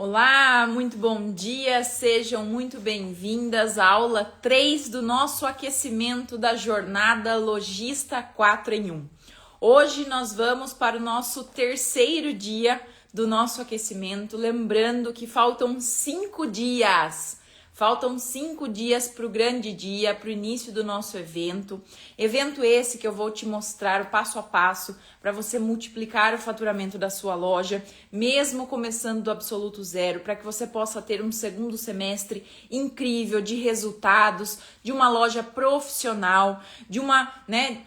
Olá, muito bom dia, sejam muito bem-vindas à aula 3 do nosso aquecimento da jornada Logista 4 em 1. Hoje nós vamos para o nosso terceiro dia do nosso aquecimento, lembrando que faltam 5 dias. Faltam 5 dias para o grande dia, para o início do nosso evento. Evento esse que eu vou te mostrar o passo a passo para você multiplicar o faturamento da sua loja, mesmo começando do absoluto zero, para que você possa ter um segundo semestre incrível de resultados, de uma loja profissional, de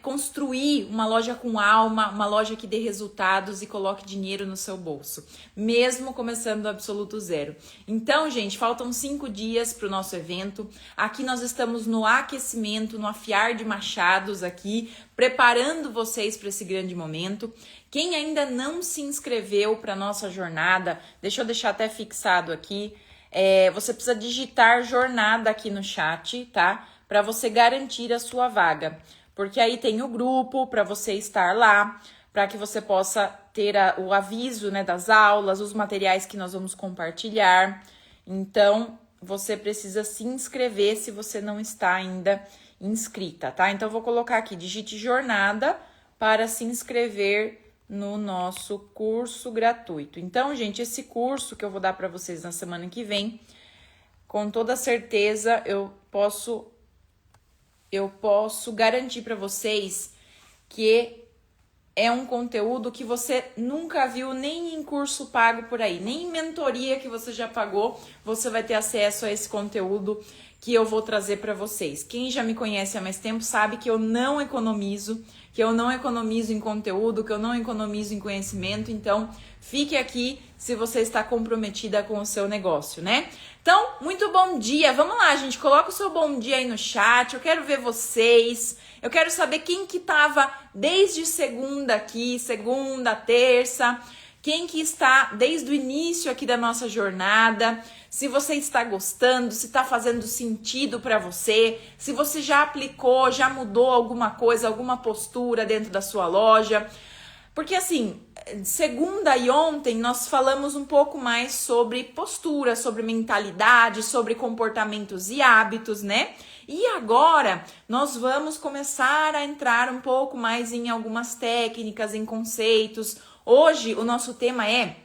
construir uma loja com alma, uma loja que dê resultados e coloque dinheiro no seu bolso, mesmo começando do absoluto zero. Então, gente, faltam 5 dias para o nosso evento. Aqui nós estamos no aquecimento, no afiar de machados aqui, preparando vocês para esse grande momento. Quem ainda não se inscreveu para a nossa jornada, deixa eu deixar até fixado aqui, você precisa digitar jornada aqui no chat, tá? Para você garantir a sua vaga, porque aí tem o grupo para você estar lá, para que você possa ter o aviso, né, das aulas, os materiais que nós vamos compartilhar. Então, você precisa se inscrever se você não está ainda inscrita, tá? Então, eu vou colocar aqui, digite jornada para se inscrever no nosso curso gratuito. Então, gente, esse curso que eu vou dar para vocês na semana que vem, com toda certeza eu posso garantir para vocês que é um conteúdo que você nunca viu nem em curso pago por aí, nem em mentoria que você já pagou, você vai ter acesso a esse conteúdo que eu vou trazer para vocês. Quem já me conhece há mais tempo sabe que eu não economizo em conteúdo, que eu não economizo em conhecimento, então fique aqui se você está comprometida com o seu negócio, né? Então, muito bom dia, vamos lá, gente, coloca o seu bom dia aí no chat, eu quero ver vocês, eu quero saber quem que tava desde segunda aqui, segunda, terça, quem que está desde o início aqui da nossa jornada, se você está gostando, se está fazendo sentido para você, se você já aplicou, já mudou alguma coisa, alguma postura dentro da sua loja. Porque assim, segunda e ontem nós falamos um pouco mais sobre postura, sobre mentalidade, sobre comportamentos e hábitos, né? E agora nós vamos começar a entrar um pouco mais em algumas técnicas, em conceitos. Hoje o nosso tema é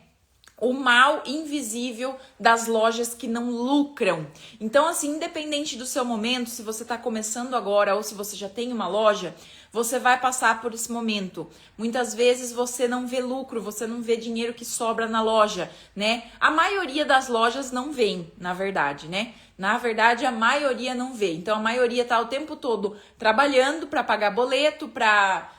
o mal invisível das lojas que não lucram. Então, assim, independente do seu momento, se você está começando agora ou se você já tem uma loja, você vai passar por esse momento. Muitas vezes você não vê lucro, você não vê dinheiro que sobra na loja, né? A maioria das lojas não vem, na verdade, né? Na verdade, a maioria não vê. Então, a maioria tá o tempo todo trabalhando para pagar boleto, para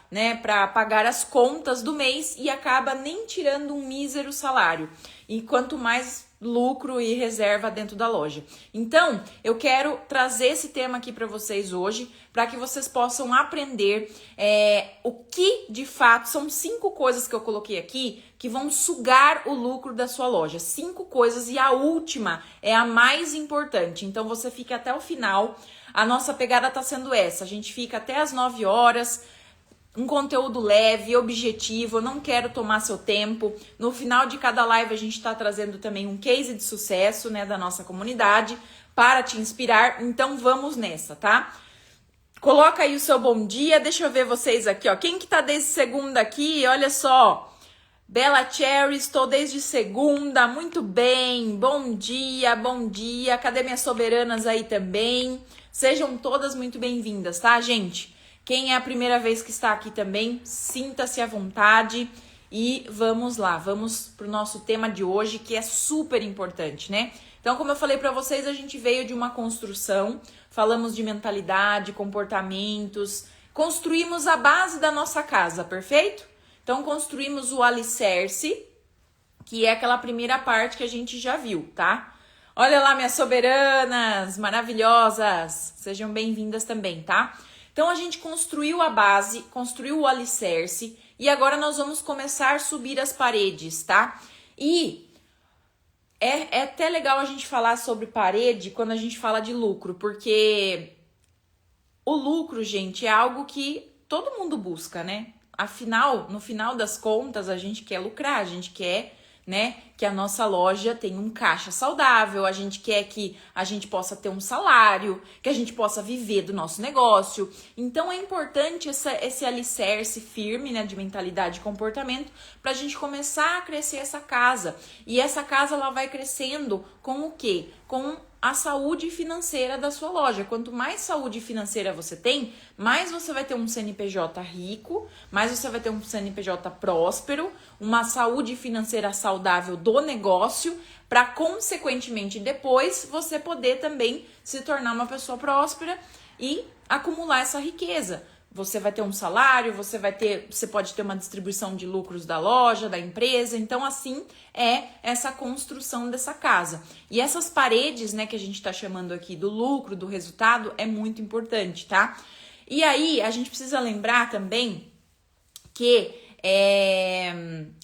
pagar as contas do mês e acaba nem tirando um mísero salário. E quanto mais lucro e reserva dentro da loja. Então, eu quero trazer esse tema aqui para vocês hoje, para que vocês possam aprender o que de fato são 5 coisas que eu coloquei aqui que vão sugar o lucro da sua loja. 5 coisas e a última é a mais importante. Então, você fica até o final. A nossa pegada tá sendo essa. A gente fica até as 9 horas. Um conteúdo leve, objetivo, eu não quero tomar seu tempo. No final de cada live a gente está trazendo também um case de sucesso, né, da nossa comunidade para te inspirar. Então vamos nessa, tá? Coloca aí o seu bom dia, deixa eu ver vocês aqui, ó. Quem que tá desde segunda aqui? Olha só. Bella Cherry, estou desde segunda, muito bem. Bom dia, bom dia. Cadê minhas soberanas aí também? Sejam todas muito bem-vindas, tá, gente? Quem é a primeira vez que está aqui também, sinta-se à vontade e vamos lá, vamos para o nosso tema de hoje, que é super importante, né? Então, como eu falei para vocês, a gente veio de uma construção, falamos de mentalidade, comportamentos, construímos a base da nossa casa, perfeito? Então, construímos o alicerce, que é aquela primeira parte que a gente já viu, tá? Olha lá, minhas soberanas maravilhosas, sejam bem-vindas também, tá? Então, a gente construiu a base, construiu o alicerce e agora nós vamos começar a subir as paredes, tá? E é até legal a gente falar sobre parede quando a gente fala de lucro, porque o lucro, gente, é algo que todo mundo busca, né? Afinal, no final das contas, a gente quer lucrar, a gente quer, né, que a nossa loja tenha um caixa saudável, a gente quer que a gente possa ter um salário, que a gente possa viver do nosso negócio. Então é importante esse alicerce firme, né, de mentalidade e comportamento para a gente começar a crescer essa casa. E essa casa ela vai crescendo com o quê? Com a saúde financeira da sua loja. Quanto mais saúde financeira você tem, mais você vai ter um CNPJ rico, mais você vai ter um CNPJ próspero, uma saúde financeira saudável do negócio, para consequentemente depois você poder também se tornar uma pessoa próspera e acumular essa riqueza. Você vai ter um salário, você pode ter uma distribuição de lucros da loja, da empresa. Então, assim é essa construção dessa casa. E essas paredes, né, que a gente tá chamando aqui do lucro, do resultado, é muito importante, tá? E aí, a gente precisa lembrar também que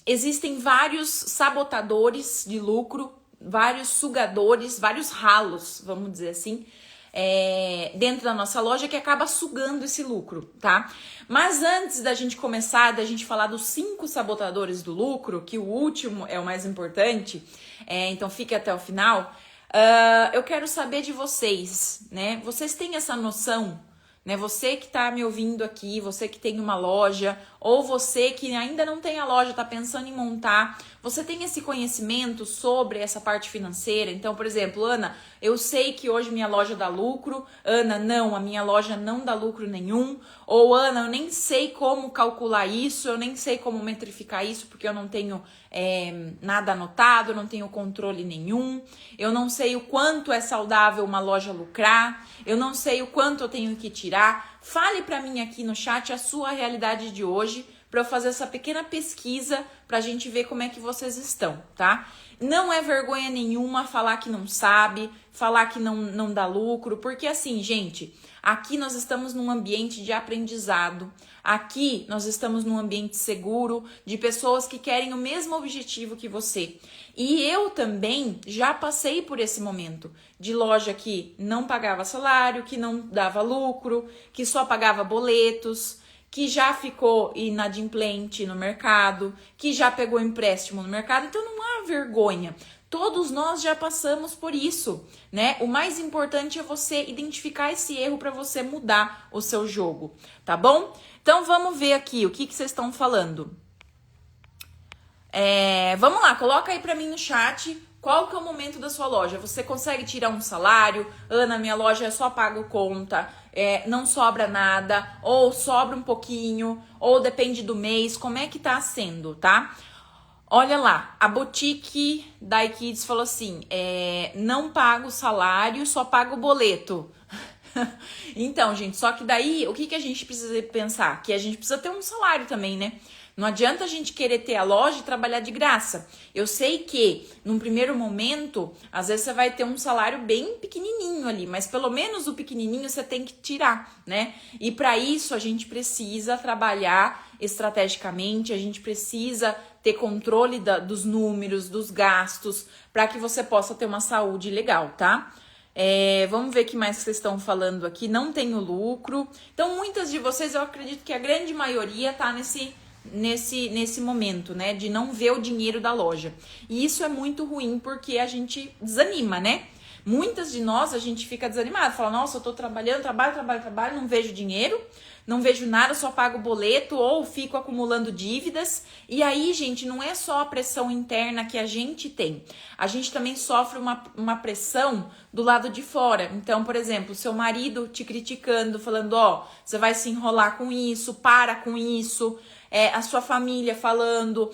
existem vários sabotadores de lucro, vários sugadores, vários ralos, vamos dizer assim, dentro da nossa loja que acaba sugando esse lucro, tá? Mas antes da gente começar, da gente falar dos 5 sabotadores do lucro, que o último é o mais importante, então fique até o final, eu quero saber de vocês, né? Vocês têm essa noção, né? Você que tá me ouvindo aqui, você que tem uma loja, ou você que ainda não tem a loja, tá pensando em montar, você tem esse conhecimento sobre essa parte financeira? Então, por exemplo, Ana, eu sei que hoje minha loja dá lucro. Ana, não, a minha loja não dá lucro nenhum. Ou Ana, eu nem sei como calcular isso, eu nem sei como metrificar isso, porque eu não tenho nada anotado, eu não tenho controle nenhum. Eu não sei o quanto é saudável uma loja lucrar, eu não sei o quanto eu tenho que tirar. Fale para mim aqui no chat a sua realidade de hoje, para eu fazer essa pequena pesquisa pra gente ver como é que vocês estão, tá? Não é vergonha nenhuma falar que não sabe, falar que não dá lucro, porque assim, gente, aqui nós estamos num ambiente de aprendizado, aqui nós estamos num ambiente seguro, de pessoas que querem o mesmo objetivo que você. E eu também já passei por esse momento de loja que não pagava salário, que não dava lucro, que só pagava boletos, que já ficou inadimplente no mercado, que já pegou empréstimo no mercado. Então não há vergonha. Todos nós já passamos por isso, né? O mais importante é você identificar esse erro para você mudar o seu jogo, tá bom? Então vamos ver aqui o que vocês estão falando. Vamos lá, coloca aí para mim no chat. Qual que é o momento da sua loja? Você consegue tirar um salário? Ana, minha loja eu só pago conta, não sobra nada, ou sobra um pouquinho, ou depende do mês. Como é que tá sendo, tá? Olha lá, a Boutique da iKids falou assim, não pago salário, só pago boleto. Então, gente, só que daí, o que a gente precisa pensar? Que a gente precisa ter um salário também, né? Não adianta a gente querer ter a loja e trabalhar de graça. Eu sei que, num primeiro momento, às vezes você vai ter um salário bem pequenininho ali, mas pelo menos o pequenininho você tem que tirar, né? E para isso a gente precisa trabalhar estrategicamente, a gente precisa ter controle dos números, dos gastos, para que você possa ter uma saúde legal, tá? Vamos ver o que mais vocês estão falando aqui. Não tenho lucro. Então, muitas de vocês, eu acredito que a grande maioria tá nesse momento, né, de não ver o dinheiro da loja. E isso é muito ruim porque a gente desanima, né? Muitas de nós, a gente fica desanimado, fala, nossa, eu tô trabalhando, trabalho, não vejo dinheiro, não vejo nada, só pago boleto ou fico acumulando dívidas. E aí, gente, não é só a pressão interna que a gente tem. A gente também sofre uma pressão do lado de fora. Então, por exemplo, seu marido te criticando, falando, você vai se enrolar com isso, para com isso. A sua família falando,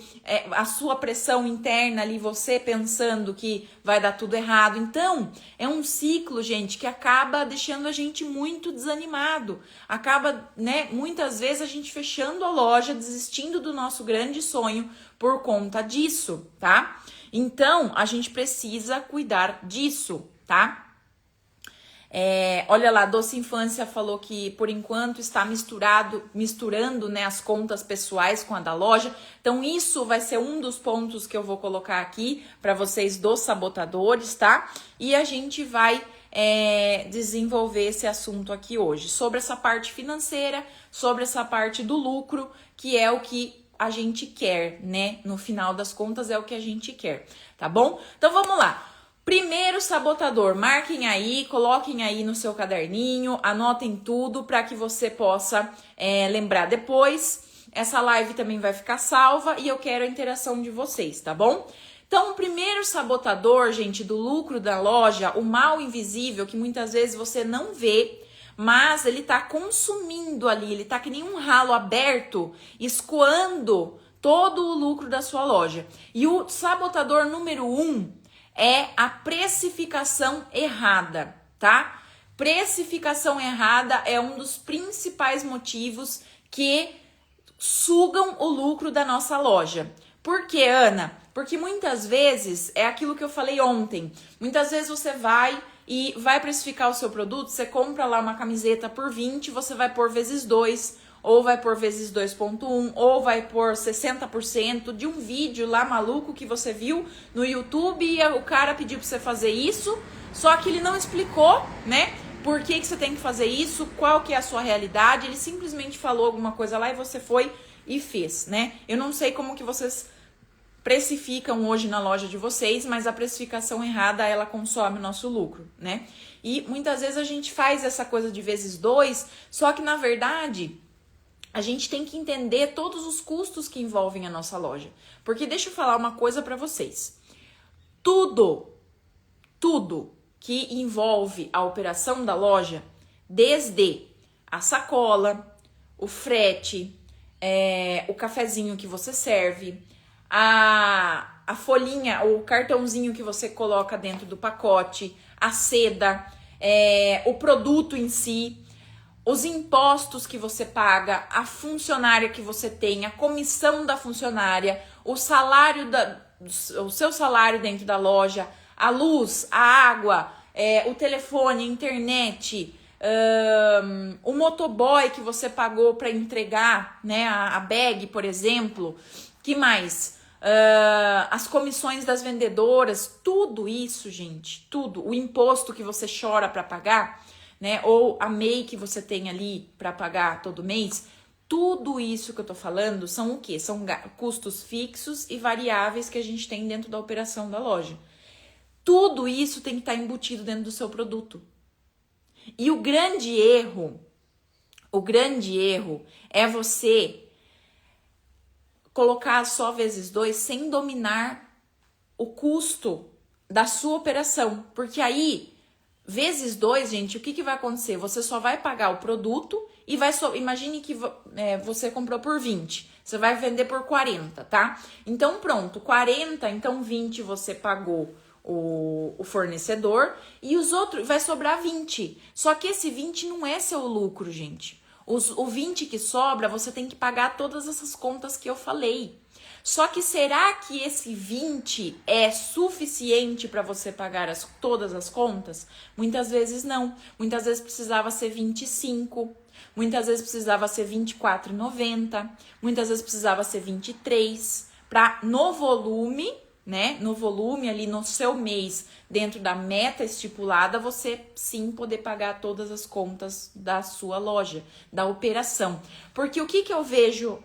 a sua pressão interna ali, você pensando que vai dar tudo errado. Então, é um ciclo, gente, que acaba deixando a gente muito desanimado. Acaba, né, muitas vezes a gente fechando a loja, desistindo do nosso grande sonho por conta disso, tá? Então, a gente precisa cuidar disso, tá? Olha lá, Doce Infância falou que por enquanto está misturando, né, as contas pessoais com a da loja. Então isso vai ser um dos pontos que eu vou colocar aqui para vocês dos sabotadores, tá? E a gente vai desenvolver esse assunto aqui hoje, sobre essa parte financeira, sobre essa parte do lucro, que é o que a gente quer, né? No final das contas é o que a gente quer, tá bom? Então vamos lá. Primeiro sabotador, marquem aí, coloquem aí no seu caderninho, anotem tudo para que você possa lembrar depois. Essa live também vai ficar salva e eu quero a interação de vocês, tá bom? Então, o primeiro sabotador, gente, do lucro da loja, o mal invisível, que muitas vezes você não vê, mas ele tá consumindo ali, ele tá que nem um ralo aberto, escoando todo o lucro da sua loja. E o sabotador número 1 é a precificação errada, tá? Precificação errada é um dos principais motivos que sugam o lucro da nossa loja. Por quê, Ana? Porque muitas vezes, é aquilo que eu falei ontem, muitas vezes você vai precificar o seu produto, você compra lá uma camiseta por 20, você vai pôr vezes 2, ou vai pôr vezes 2.1, ou vai pôr 60% de um vídeo lá maluco que você viu no YouTube e o cara pediu pra você fazer isso, só que ele não explicou, né? Por que você tem que fazer isso, qual que é a sua realidade, ele simplesmente falou alguma coisa lá e você foi e fez, né? Eu não sei como que vocês precificam hoje na loja de vocês, mas a precificação errada, ela consome o nosso lucro, né? E muitas vezes a gente faz essa coisa de vezes 2, só que na verdade a gente tem que entender todos os custos que envolvem a nossa loja. Porque deixa eu falar uma coisa para vocês. Tudo que envolve a operação da loja, desde a sacola, o frete, o cafezinho que você serve, a folhinha, o cartãozinho que você coloca dentro do pacote, a seda, o produto em si, os impostos que você paga, a funcionária que você tem, a comissão da funcionária, o salário o seu salário dentro da loja, a luz, a água, o telefone, a internet, o motoboy que você pagou para entregar, né, a bag, por exemplo. Que mais? As comissões das vendedoras, tudo isso, gente, tudo. O imposto que você chora para pagar, né? Ou a MEI que você tem ali para pagar todo mês, tudo isso que eu tô falando são o quê? São custos fixos e variáveis que a gente tem dentro da operação da loja. Tudo isso tem que estar embutido dentro do seu produto. E o grande erro é você colocar só vezes 2 sem dominar o custo da sua operação. Porque aí, vezes 2, gente, o que vai acontecer? Você só vai pagar o produto e imagine que você comprou por 20, você vai vender por 40, tá? Então pronto, 40, então 20 você pagou o fornecedor e os outros vai sobrar 20. Só que esse 20 não é seu lucro, gente. O 20 que sobra, você tem que pagar todas essas contas que eu falei. Só que será que esse 20 é suficiente para você pagar todas as contas? Muitas vezes não. Muitas vezes precisava ser 25. Muitas vezes precisava ser R$24,90. Muitas vezes precisava ser 23. Para no volume, né? No volume ali no seu mês, dentro da meta estipulada, você sim poder pagar todas as contas da sua loja, da operação. Porque o que eu vejo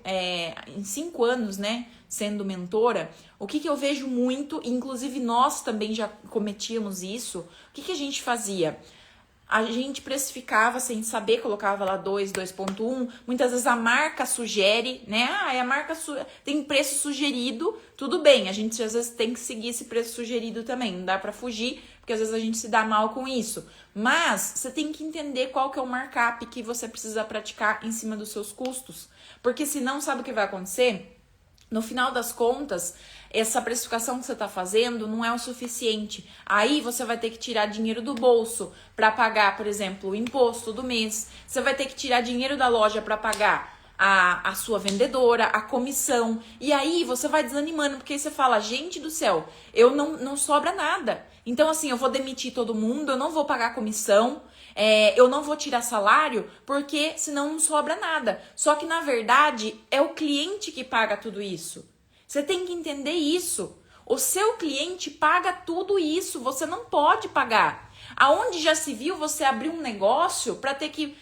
em 5 anos, né? Sendo mentora, o que eu vejo muito, inclusive nós também já cometíamos isso, o que a gente fazia? A gente precificava sem saber, colocava lá 2.1, muitas vezes a marca sugere, né? A marca tem preço sugerido, tudo bem, a gente às vezes tem que seguir esse preço sugerido também, não dá pra fugir, porque às vezes a gente se dá mal com isso. Mas você tem que entender qual que é o markup que você precisa praticar em cima dos seus custos, porque senão, sabe o que vai acontecer? No final das contas, essa precificação que você está fazendo não é o suficiente. Aí você vai ter que tirar dinheiro do bolso para pagar, por exemplo, o imposto do mês. Você vai ter que tirar dinheiro da loja para pagar a sua vendedora, a comissão. E aí você vai desanimando, porque aí você fala, gente do céu, eu não sobra nada. Então assim, eu vou demitir todo mundo, eu não vou pagar comissão, eu não vou tirar salário, porque senão não sobra nada. Só que na verdade é o cliente que paga tudo isso. Você tem que entender isso. O seu cliente paga tudo isso, você não pode pagar. Aonde já se viu você abrir um negócio para ter que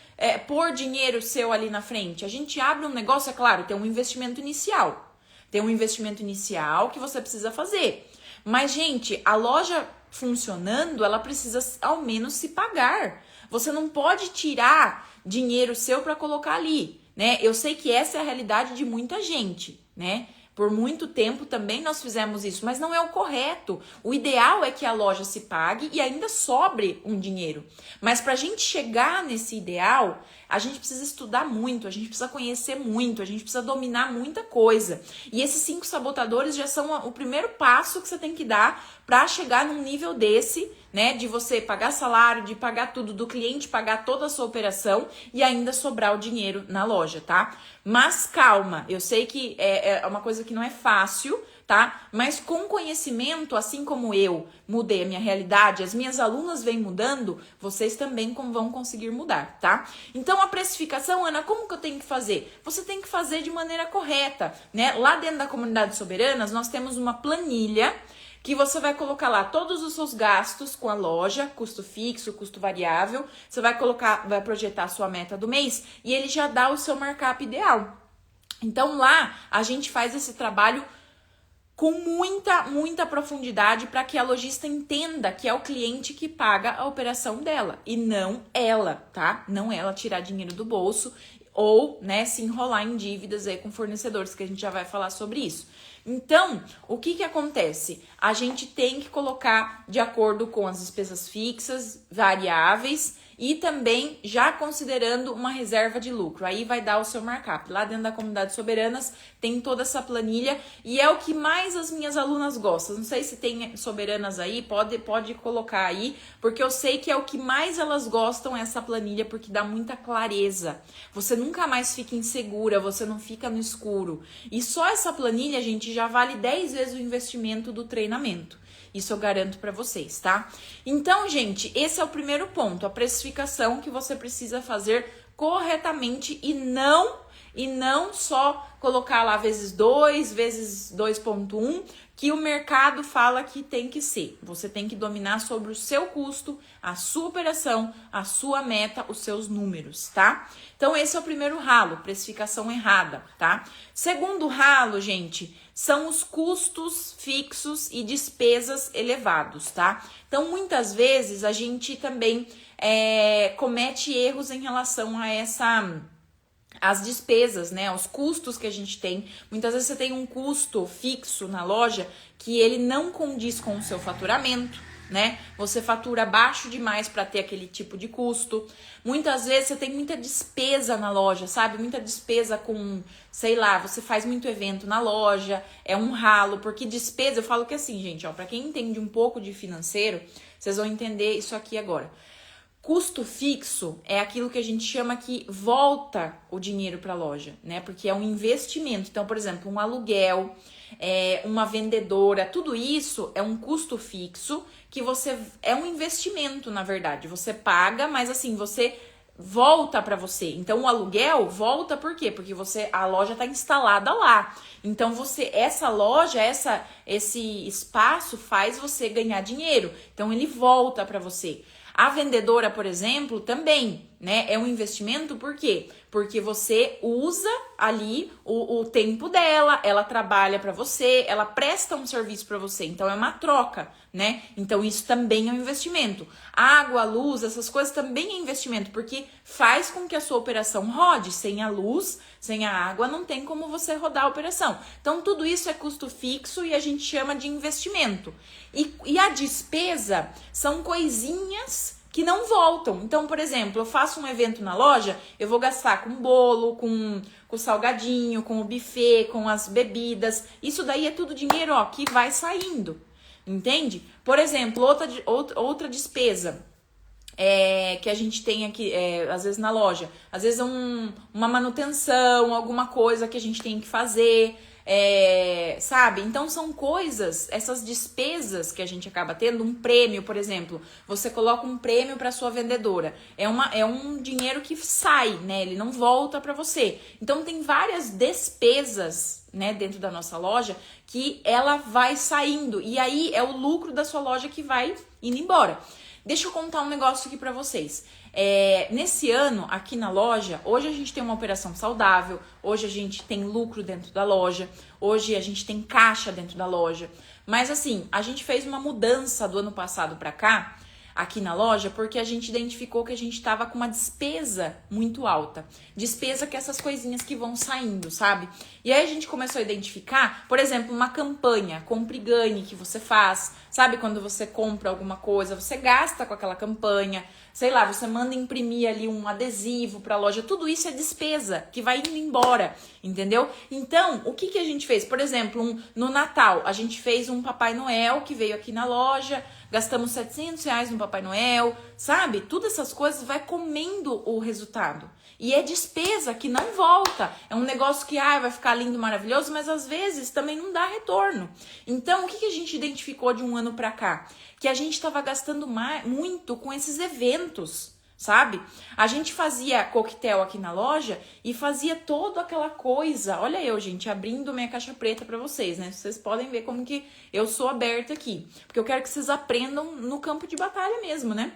pôr dinheiro seu ali na frente? A gente abre um negócio, é claro, tem um investimento inicial. Tem um investimento inicial que você precisa fazer. Mas, gente, a loja funcionando, ela precisa ao menos se pagar. Você não pode tirar dinheiro seu para colocar ali, né? Eu sei que essa é a realidade de muita gente, né? Por muito tempo também nós fizemos isso, mas não é o correto. O ideal é que a loja se pague e ainda sobre um dinheiro. Mas para a gente chegar nesse ideal, a gente precisa estudar muito, a gente precisa conhecer muito, a gente precisa dominar muita coisa. E esses 5 sabotadores já são o primeiro passo que você tem que dar para chegar num nível desse, né? De você pagar salário, de pagar tudo, do cliente pagar toda a sua operação e ainda sobrar o dinheiro na loja, tá? Mas calma, eu sei que é uma coisa que não é fácil, tá? Mas com conhecimento, assim como eu mudei a minha realidade, as minhas alunas vêm mudando, vocês também vão conseguir mudar, tá? Então a precificação, Ana, como que eu tenho que fazer? Você tem que fazer de maneira correta, né? Lá dentro da comunidade Soberanas, nós temos uma planilha que você vai colocar lá todos os seus gastos com a loja, custo fixo, custo variável, você vai projetar a sua meta do mês e ele já dá o seu markup ideal. Então lá a gente faz esse trabalho com muita profundidade para que a lojista entenda que é o cliente que paga a operação dela e não ela, tá? Não ela tirar dinheiro do bolso ou, né, se enrolar em dívidas aí com fornecedores, que a gente já vai falar sobre isso. Então, o que acontece? A gente tem que colocar de acordo com as despesas fixas, variáveis e também já considerando uma reserva de lucro. Aí vai dar o seu markup. Lá dentro da comunidade Soberanas tem toda essa planilha e é o que mais as minhas alunas gostam. Não sei se tem Soberanas aí, pode colocar aí, porque eu sei que é o que mais elas gostam, essa planilha, porque dá muita clareza. Você nunca mais fica insegura, você não fica no escuro. E só essa planilha, gente, já vale 10 vezes o investimento do treinamento. Isso eu garanto para vocês, tá? Então, gente, esse é o primeiro ponto, a precificação que você precisa fazer corretamente e não só colocar lá vezes 2, vezes 2,1, que o mercado fala que tem que ser. Você tem que dominar sobre o seu custo, a sua operação, a sua meta, os seus números, tá? Então, esse é o primeiro ralo, precificação errada, tá? Segundo ralo, gente, são os custos fixos e despesas elevados, tá? Então, muitas vezes, a gente também comete erros em relação a as despesas, né? Os custos que a gente tem. Muitas vezes você tem um custo fixo na loja que ele não condiz com o seu faturamento, né? Você fatura baixo demais para ter aquele tipo de custo. Muitas vezes você tem muita despesa na loja, sabe? Muita despesa com, sei lá, você faz muito evento na loja, é um ralo, porque despesa, eu falo que assim, gente, ó, para quem entende um pouco de financeiro, vocês vão entender isso aqui agora. Custo fixo é aquilo que a gente chama que volta o dinheiro para a loja, né? Porque é um investimento. Então, por exemplo, um aluguel, uma vendedora, tudo isso é um custo fixo que é um investimento, na verdade. Você paga, mas assim, você volta para você. Então, o aluguel volta por quê? Porque a loja está instalada lá. Então, essa loja, esse espaço faz você ganhar dinheiro. Então, ele volta para você. A vendedora, por exemplo, também, né? É um investimento, por quê? Porque você usa ali o tempo dela, ela trabalha para você, ela presta um serviço para você, então é uma troca, né? Então isso também é um investimento. Água, luz, essas coisas também é investimento, porque faz com que a sua operação rode. Sem a luz, sem a água, não tem como você rodar a operação. Então tudo isso é custo fixo e a gente chama de investimento. E a despesa são coisinhas que não voltam. Então, por exemplo, eu faço um evento na loja, eu vou gastar com bolo, com salgadinho, com o buffet, com as bebidas. Isso daí é tudo dinheiro, ó, que vai saindo, entende? Por exemplo, outra despesa que a gente tem aqui, às vezes na loja, às vezes uma manutenção, alguma coisa que a gente tem que fazer, sabe? Então são coisas, essas despesas que a gente acaba tendo, um prêmio, por exemplo, você coloca um prêmio para sua vendedora, é um dinheiro que sai, né? Ele não volta para você. Então tem várias despesas, né, dentro da nossa loja, que ela vai saindo. E aí é o lucro da sua loja que vai indo embora. Deixa eu contar um negócio aqui pra vocês. Nesse ano, aqui na loja, hoje a gente tem uma operação saudável, hoje a gente tem lucro dentro da loja, hoje a gente tem caixa dentro da loja. Mas assim, a gente fez uma mudança do ano passado pra cá, aqui na loja, porque a gente identificou que a gente tava com uma despesa muito alta. Despesa que é essas coisinhas que vão saindo, sabe? E aí a gente começou a identificar, por exemplo, uma campanha, compre e ganhe que você faz, sabe? Quando você compra alguma coisa, você gasta com aquela campanha, sei lá, você manda imprimir ali um adesivo pra loja, tudo isso é despesa que vai indo embora, entendeu? Então, o que a gente fez? Por exemplo, no Natal, a gente fez um Papai Noel que veio aqui na loja, gastamos R$700 no Papai Noel, sabe? Todas essas coisas vai comendo o resultado. E é despesa que não volta. É um negócio que vai ficar lindo, maravilhoso, mas às vezes também não dá retorno. Então, o que a gente identificou de um ano pra cá? Que a gente estava gastando muito com esses eventos, sabe? A gente fazia coquetel aqui na loja e fazia toda aquela coisa. Olha eu, gente, abrindo minha caixa preta pra vocês, né? Vocês podem ver como que eu sou aberta aqui. Porque eu quero que vocês aprendam no campo de batalha mesmo, né?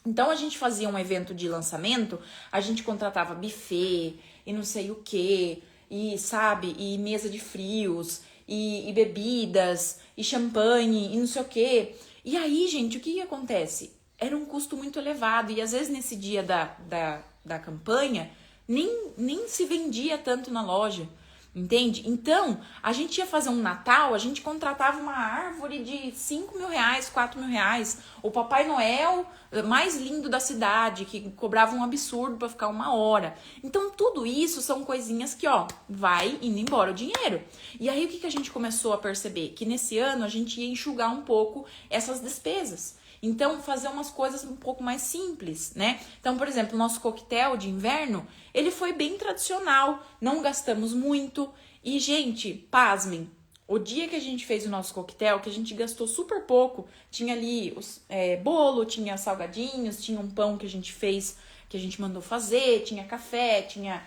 Então, a gente fazia um evento de lançamento, a gente contratava buffet e não sei o que, e sabe, e mesa de frios, e bebidas, e champanhe, e não sei o que. E aí, gente, o que acontece? Era um custo muito elevado, e às vezes nesse dia da campanha, nem se vendia tanto na loja. Entende? Então, a gente ia fazer um Natal, a gente contratava uma árvore de R$5.000, R$4.000. O Papai Noel mais lindo da cidade, que cobrava um absurdo pra ficar 1 hora. Então, tudo isso são coisinhas que, vai indo embora o dinheiro. E aí, o que a gente começou a perceber? Que nesse ano a gente ia enxugar um pouco essas despesas. Então, fazer umas coisas um pouco mais simples, né? Então, por exemplo, o nosso coquetel de inverno, ele foi bem tradicional, não gastamos muito. E, gente, pasmem, o dia que a gente fez o nosso coquetel, que a gente gastou super pouco, tinha ali bolo, tinha salgadinhos, tinha um pão que a gente fez, que a gente mandou fazer, tinha café, tinha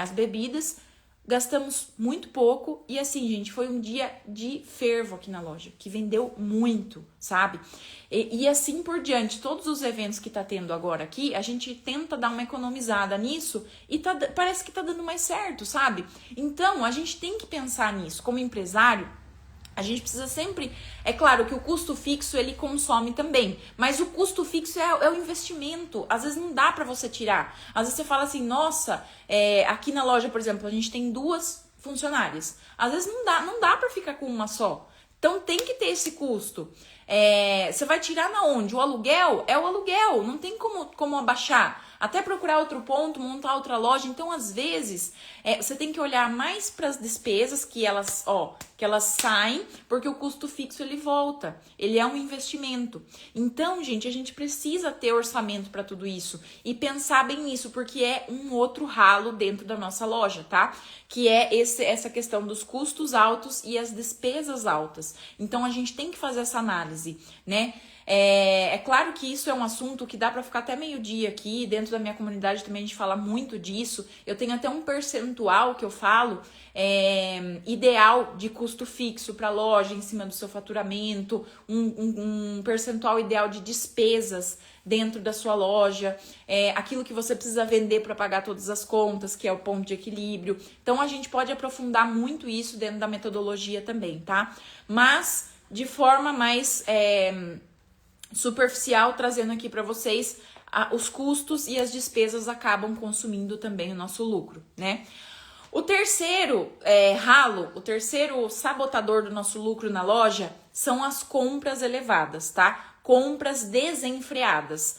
as bebidas. Gastamos muito pouco e assim, gente, foi um dia de fervo aqui na loja, que vendeu muito, sabe? E assim por diante, todos os eventos que tá tendo agora aqui, a gente tenta dar uma economizada nisso e parece que tá dando mais certo, sabe? Então, a gente tem que pensar nisso. Como empresário, a gente precisa sempre... É claro que o custo fixo, ele consome também. Mas o custo fixo é o investimento. Às vezes não dá pra você tirar. Às vezes você fala assim, nossa, aqui na loja, por exemplo, a gente tem 2 funcionárias. Às vezes não dá pra ficar com uma só. Então tem que ter esse custo. Você vai tirar na onde? O aluguel é o aluguel. Não tem como abaixar. Até procurar outro ponto, montar outra loja. Então, às vezes, você tem que olhar mais para as despesas que elas saem, porque o custo fixo ele volta. Ele é um investimento. Então, gente, a gente precisa ter orçamento para tudo isso e pensar bem nisso, porque é um outro ralo dentro da nossa loja, tá? Que é essa questão dos custos altos e as despesas altas. Então, a gente tem que fazer essa análise, né? É claro que isso é um assunto que dá pra ficar até meio-dia aqui, dentro da minha comunidade também a gente fala muito disso, eu tenho até um percentual que eu falo, ideal de custo fixo pra loja, em cima do seu faturamento, um percentual ideal de despesas dentro da sua loja, aquilo que você precisa vender para pagar todas as contas, que é o ponto de equilíbrio. Então a gente pode aprofundar muito isso dentro da metodologia também, tá? Mas de forma mais... superficial, trazendo aqui para vocês os custos e as despesas acabam consumindo também o nosso lucro, né? O terceiro ralo, o terceiro sabotador do nosso lucro na loja são as compras elevadas, tá? Compras desenfreadas.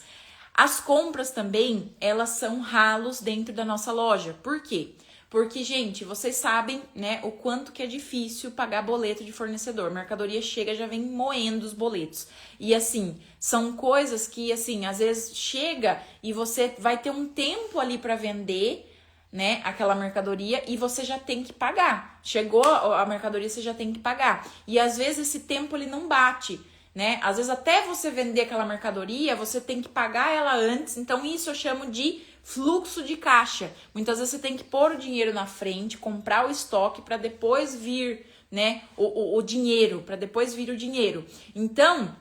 As compras também, elas são ralos dentro da nossa loja. Por quê? Porque, gente, vocês sabem, né, o quanto que é difícil pagar boleto de fornecedor. Mercadoria chega, já vem moendo os boletos. E, assim, são coisas que, assim, às vezes chega e você vai ter um tempo ali para vender, né, aquela mercadoria e você já tem que pagar. Chegou a mercadoria, você já tem que pagar. E, às vezes, esse tempo, ele não bate. né? Às vezes até você vender aquela mercadoria, você tem que pagar ela antes. Então isso eu chamo de fluxo de caixa. Muitas vezes você tem que pôr o dinheiro na frente, comprar o estoque para depois vir, né, o dinheiro, para depois vir o dinheiro. Então,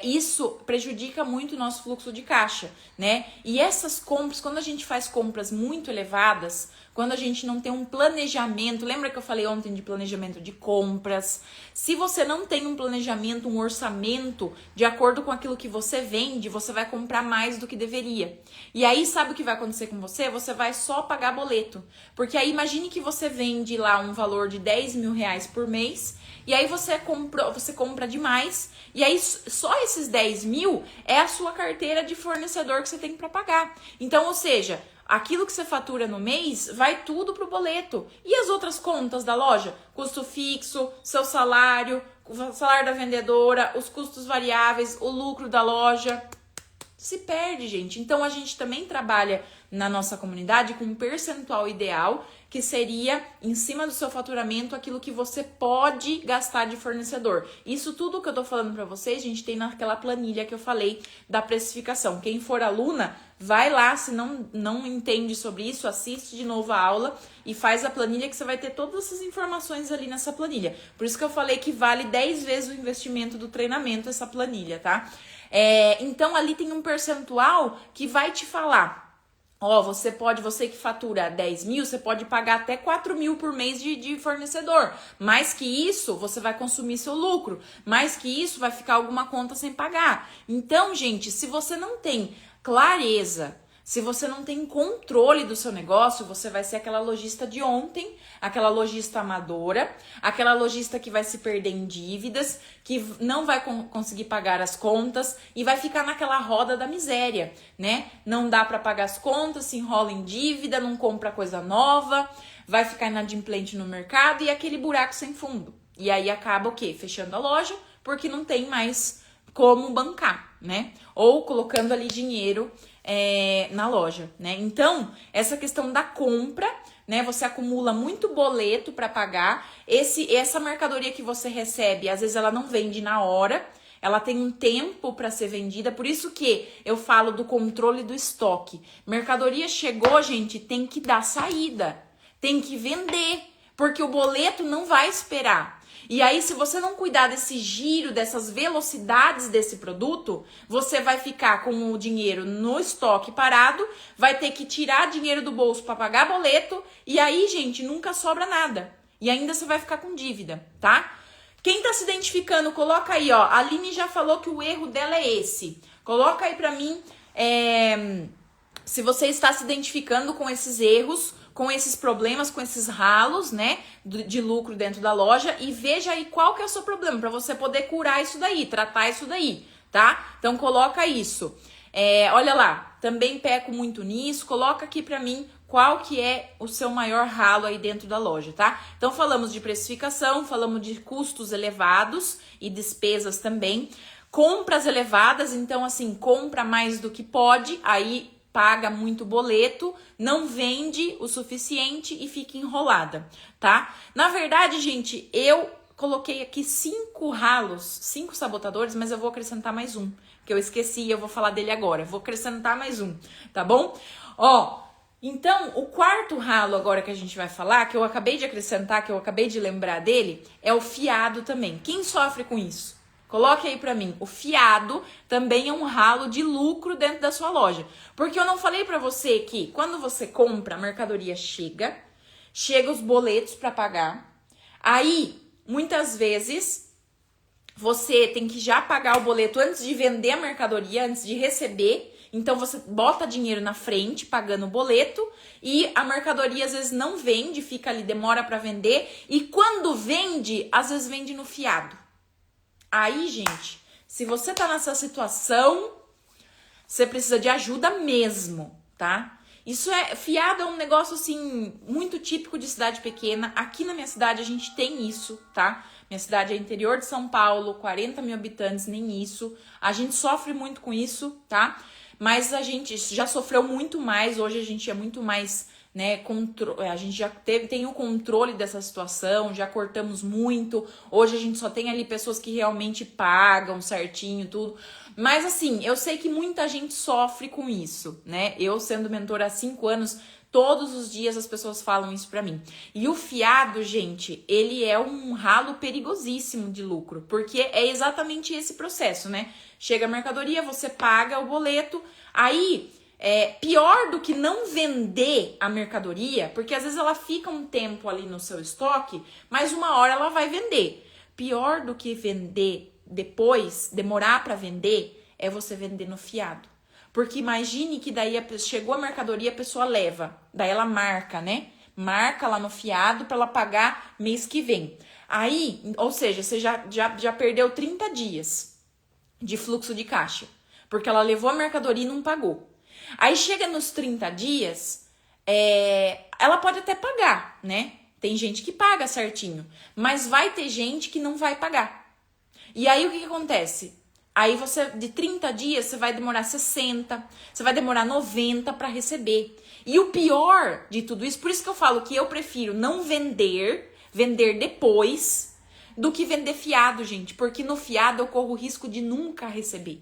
isso prejudica muito o nosso fluxo de caixa, né? E essas compras, quando a gente faz compras muito elevadas, quando a gente não tem um planejamento, lembra que eu falei ontem de planejamento de compras? Se você não tem um planejamento, um orçamento de acordo com aquilo que você vende, você vai comprar mais do que deveria. E aí, sabe o que vai acontecer com você? Você vai só pagar boleto. Porque aí, imagine que você vende lá um valor de 10 mil reais por mês, e aí você compra demais, e aí só esses 10 mil é a sua carteira de fornecedor que você tem para pagar. Então, ou seja, aquilo que você fatura no mês vai tudo pro boleto. E as outras contas da loja? Custo fixo, seu salário, o salário da vendedora, os custos variáveis, o lucro da loja. Se perde, gente. Então, a gente também trabalha na nossa comunidade com um percentual ideal, que seria, em cima do seu faturamento, aquilo que você pode gastar de fornecedor. Isso tudo que eu tô falando pra vocês, a gente tem naquela planilha que eu falei da precificação. Quem for aluna, vai lá, se não entende sobre isso, assiste de novo a aula e faz a planilha, que você vai ter todas essas informações ali nessa planilha. Por isso que eu falei que vale 10 vezes o investimento do treinamento, essa planilha, tá? Então, ali tem um percentual que vai te falar. Você que fatura 10 mil, você pode pagar até 4 mil por mês de fornecedor. Mais que isso, você vai consumir seu lucro. Mais que isso, vai ficar alguma conta sem pagar. Então, gente, se você não tem clareza, se você não tem controle do seu negócio, você vai ser aquela lojista de ontem, aquela lojista amadora, aquela lojista que vai se perder em dívidas, que não vai conseguir pagar as contas e vai ficar naquela roda da miséria, né? Não dá para pagar as contas, se enrola em dívida, não compra coisa nova, vai ficar inadimplente no mercado e aquele buraco sem fundo. E aí acaba o quê? Fechando a loja, porque não tem mais como bancar, né? Ou colocando ali dinheiro na loja, né? Então, essa questão da compra, né? Você acumula muito boleto para pagar. Essa mercadoria que você recebe, às vezes ela não vende na hora, ela tem um tempo para ser vendida. Por isso que eu falo do controle do estoque. Mercadoria chegou, gente, tem que dar saída, tem que vender, porque o boleto não vai esperar. E aí, se você não cuidar desse giro, dessas velocidades desse produto, você vai ficar com o dinheiro no estoque parado, vai ter que tirar dinheiro do bolso para pagar boleto, e aí, gente, nunca sobra nada. E ainda você vai ficar com dívida, tá? Quem tá se identificando, coloca aí, ó. A Aline já falou que o erro dela é esse. Coloca aí pra mim, se você está se identificando com esses erros, com esses problemas, com esses ralos, né, de lucro dentro da loja, e veja aí qual que é o seu problema, para você poder curar isso daí, tratar isso daí, tá? Então, coloca isso. Olha lá, também peco muito nisso, coloca aqui para mim qual que é o seu maior ralo aí dentro da loja, tá? Então, falamos de precificação, falamos de custos elevados e despesas também, compras elevadas, então, assim, compra mais do que pode, aí paga muito boleto, não vende o suficiente e fica enrolada, tá? Na verdade, gente, eu coloquei aqui 5 ralos, 5 sabotadores, mas eu vou acrescentar mais um, que eu esqueci e eu vou falar dele agora. Vou acrescentar mais um, tá bom? Então, o quarto ralo agora que a gente vai falar, que eu acabei de acrescentar, que eu acabei de lembrar dele, é o fiado também. Quem sofre com isso? Coloque aí pra mim, o fiado também é um ralo de lucro dentro da sua loja. Porque eu não falei pra você que quando você compra, a mercadoria chega os boletos pra pagar. Aí, muitas vezes, você tem que já pagar o boleto antes de vender a mercadoria, antes de receber. Então, você bota dinheiro na frente, pagando o boleto, e a mercadoria às vezes não vende, fica ali, demora pra vender. E quando vende, às vezes vende no fiado. Aí, gente, se você tá nessa situação, você precisa de ajuda mesmo, tá? Fiado é um negócio, assim, muito típico de cidade pequena. Aqui na minha cidade a gente tem isso, tá? Minha cidade é interior de São Paulo, 40 mil habitantes, nem isso. A gente sofre muito com isso, tá? Mas a gente já sofreu muito mais, hoje a gente é muito mais né? A gente já tem o controle dessa situação, já cortamos muito. Hoje a gente só tem ali pessoas que realmente pagam certinho, tudo. Mas assim, eu sei que muita gente sofre com isso, né? Eu sendo mentora há 5 anos, todos os dias as pessoas falam isso pra mim. E o fiado, gente, ele é um ralo perigosíssimo de lucro, porque é exatamente esse processo, né? Chega a mercadoria, você paga o boleto, aí pior do que não vender a mercadoria, porque às vezes ela fica um tempo ali no seu estoque, mas uma hora ela vai vender. Pior do que vender depois, demorar para vender, é você vender no fiado. Porque imagine que daí chegou a mercadoria, a pessoa leva, daí ela marca, né? Marca lá no fiado para ela pagar mês que vem. Aí, ou seja, você já perdeu 30 dias de fluxo de caixa, porque ela levou a mercadoria e não pagou. Aí chega nos 30 dias, ela pode até pagar, né? Tem gente que paga certinho, mas vai ter gente que não vai pagar. E aí o que acontece? Aí você, de 30 dias, você vai demorar 60, você vai demorar 90 para receber. E o pior de tudo isso, por isso que eu falo que eu prefiro não vender depois, do que vender fiado, gente. Porque no fiado eu corro o risco de nunca receber.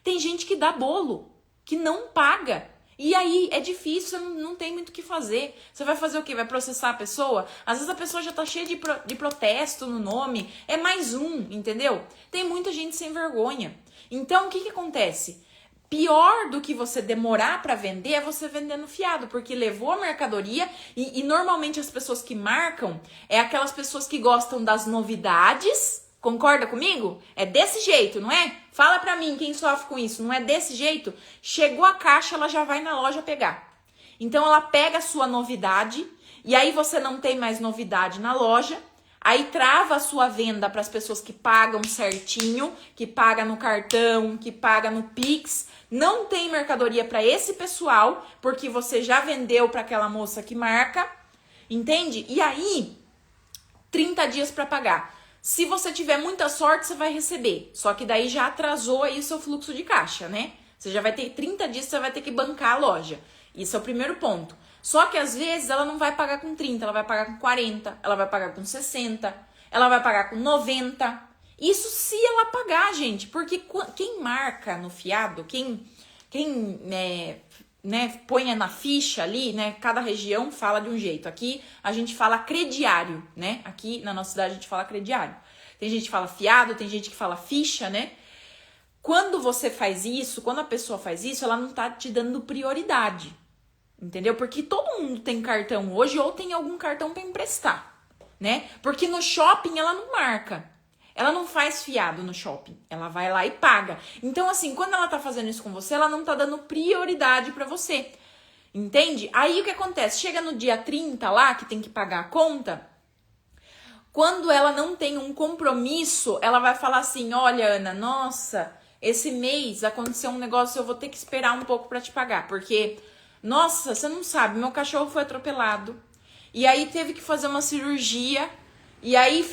Tem gente que dá bolo, que não paga. E aí é difícil, você não tem muito o que fazer. Você vai fazer o quê? Vai processar a pessoa? Às vezes a pessoa já tá cheia de protesto no nome. É mais um, entendeu? Tem muita gente sem vergonha. Então, o que acontece? Pior do que você demorar para vender é você vender no fiado, porque levou a mercadoria e normalmente as pessoas que marcam é aquelas pessoas que gostam das novidades. Concorda comigo? É desse jeito, não é? Fala pra mim quem sofre com isso. Não é desse jeito? Chegou a caixa, ela já vai na loja pegar. Então ela pega a sua novidade e aí você não tem mais novidade na loja. Aí trava a sua venda para as pessoas que pagam certinho, que paga no cartão, que paga no Pix. Não tem mercadoria para esse pessoal, porque você já vendeu para aquela moça que marca. Entende? E aí, 30 dias para pagar. Se você tiver muita sorte, você vai receber. Só que daí já atrasou aí o seu fluxo de caixa, né? Você já vai ter 30 dias, você vai ter que bancar a loja. Isso é o primeiro ponto. Só que às vezes ela não vai pagar com 30, ela vai pagar com 40, ela vai pagar com 60, ela vai pagar com 90. Isso se ela pagar, gente. Porque quem marca no fiado, quem põe na ficha ali, né? Cada região fala de um jeito. Aqui a gente fala crediário, né? Aqui na nossa cidade a gente fala crediário. Tem gente que fala fiado, tem gente que fala ficha, né? Quando você faz isso, quando a pessoa faz isso, ela não tá te dando prioridade. Entendeu? Porque todo mundo tem cartão hoje ou tem algum cartão para emprestar, né? Porque no shopping ela não marca. Ela não faz fiado no shopping, ela vai lá e paga. Então, assim, quando ela tá fazendo isso com você, ela não tá dando prioridade pra você, entende? Aí o que acontece? Chega no dia 30 lá, que tem que pagar a conta, quando ela não tem um compromisso, ela vai falar assim, olha, Ana, nossa, esse mês aconteceu um negócio, eu vou ter que esperar um pouco pra te pagar, porque, nossa, você não sabe, meu cachorro foi atropelado, e aí teve que fazer uma cirurgia. E aí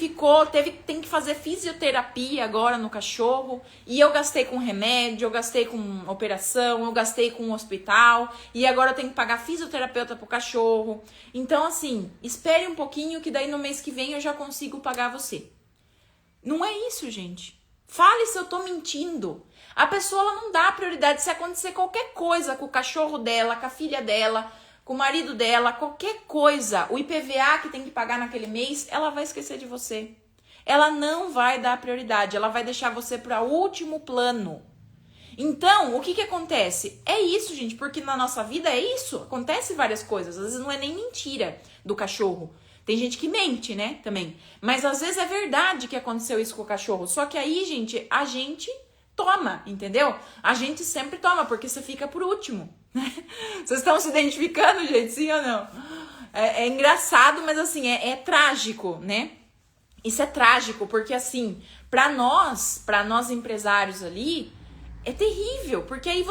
tem que fazer fisioterapia agora no cachorro. E eu gastei com remédio, eu gastei com operação, eu gastei com hospital. E agora eu tenho que pagar fisioterapeuta pro cachorro. Então, assim, espere um pouquinho que daí no mês que vem eu já consigo pagar você. Não é isso, gente. Fale se eu tô mentindo. A pessoa ela não dá prioridade se acontecer qualquer coisa com o cachorro dela, com a filha dela, com o marido dela, qualquer coisa, o IPVA que tem que pagar naquele mês, ela vai esquecer de você. Ela não vai dar prioridade, ela vai deixar você para o último plano. Então, o que acontece? É isso, gente, porque na nossa vida é isso, acontece várias coisas, às vezes não é nem mentira do cachorro. Tem gente que mente, né, também. Mas às vezes é verdade que aconteceu isso com o cachorro, só que aí, gente, a gente toma, entendeu? A gente sempre toma, porque você fica por último. Vocês estão se identificando, gente? Sim ou não? É engraçado, mas assim, é trágico, né? Isso é trágico, porque assim, para nós empresários ali, é terrível, porque aí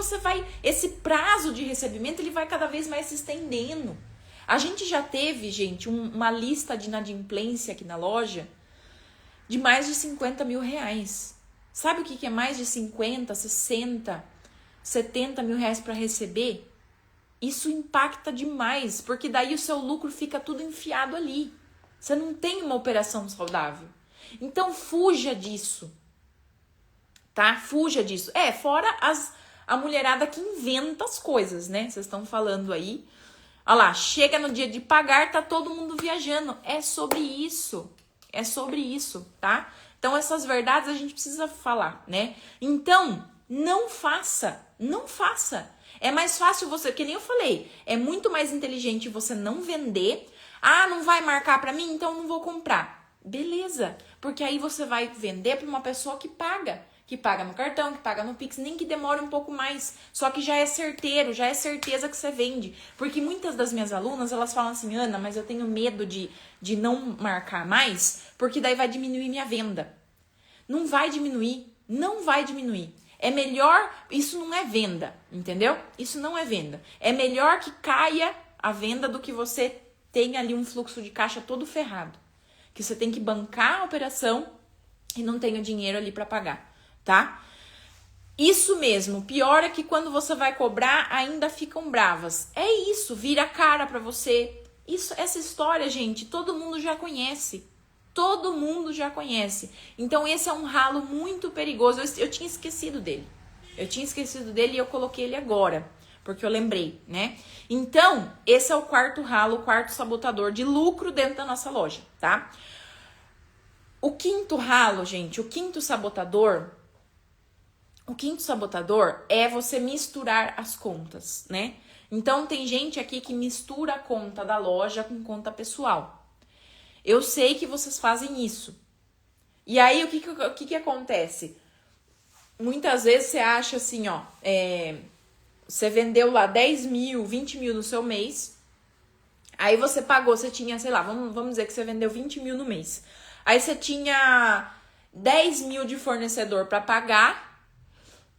esse prazo de recebimento, ele vai cada vez mais se estendendo. A gente já teve, gente, uma lista de inadimplência aqui na loja de mais de 50 mil reais. Sabe o que é mais de 50, 60, 70 mil reais para receber? Isso impacta demais, porque daí o seu lucro fica tudo enfiado ali. Você não tem uma operação saudável. Então fuja disso, tá? Fuja disso. Fora a mulherada que inventa as coisas, né? Vocês estão falando aí. Olha lá, chega no dia de pagar, tá todo mundo viajando. É sobre isso. É sobre isso, tá? Então essas verdades a gente precisa falar, né? Então, não faça. Não faça. É mais fácil você, que nem eu falei, é muito mais inteligente você não vender. Ah, não vai marcar pra mim, então não vou comprar. Beleza, porque aí você vai vender pra uma pessoa que paga no cartão, que paga no Pix, nem que demore um pouco mais, só que já é certeiro, já é certeza que você vende. Porque muitas das minhas alunas, elas falam assim, Ana, mas eu tenho medo de não marcar mais, porque daí vai diminuir minha venda. Não vai diminuir, não vai diminuir. É melhor, isso não é venda, entendeu? Isso não é venda. É melhor que caia a venda do que você tenha ali um fluxo de caixa todo ferrado. Que você tem que bancar a operação e não tem o dinheiro ali para pagar, tá? Isso mesmo, pior é que quando você vai cobrar, ainda ficam bravas. É isso, vira cara para você. Essa história, gente, todo mundo já conhece. Todo mundo já conhece. Então esse é um ralo muito perigoso. Eu tinha esquecido dele. E eu coloquei ele agora, porque eu lembrei, né? Então, esse é o quarto ralo, o quarto sabotador de lucro dentro da nossa loja, tá? O quinto ralo, gente, o quinto sabotador é você misturar as contas, né? Então, tem gente aqui que mistura a conta da loja com conta pessoal. Eu sei que vocês fazem isso. E aí, o que acontece? Muitas vezes você acha assim, ó, você vendeu lá 10 mil, 20 mil no seu mês, aí você pagou, você tinha, sei lá, vamos dizer que você vendeu 20 mil no mês. Aí você tinha 10 mil de fornecedor para pagar,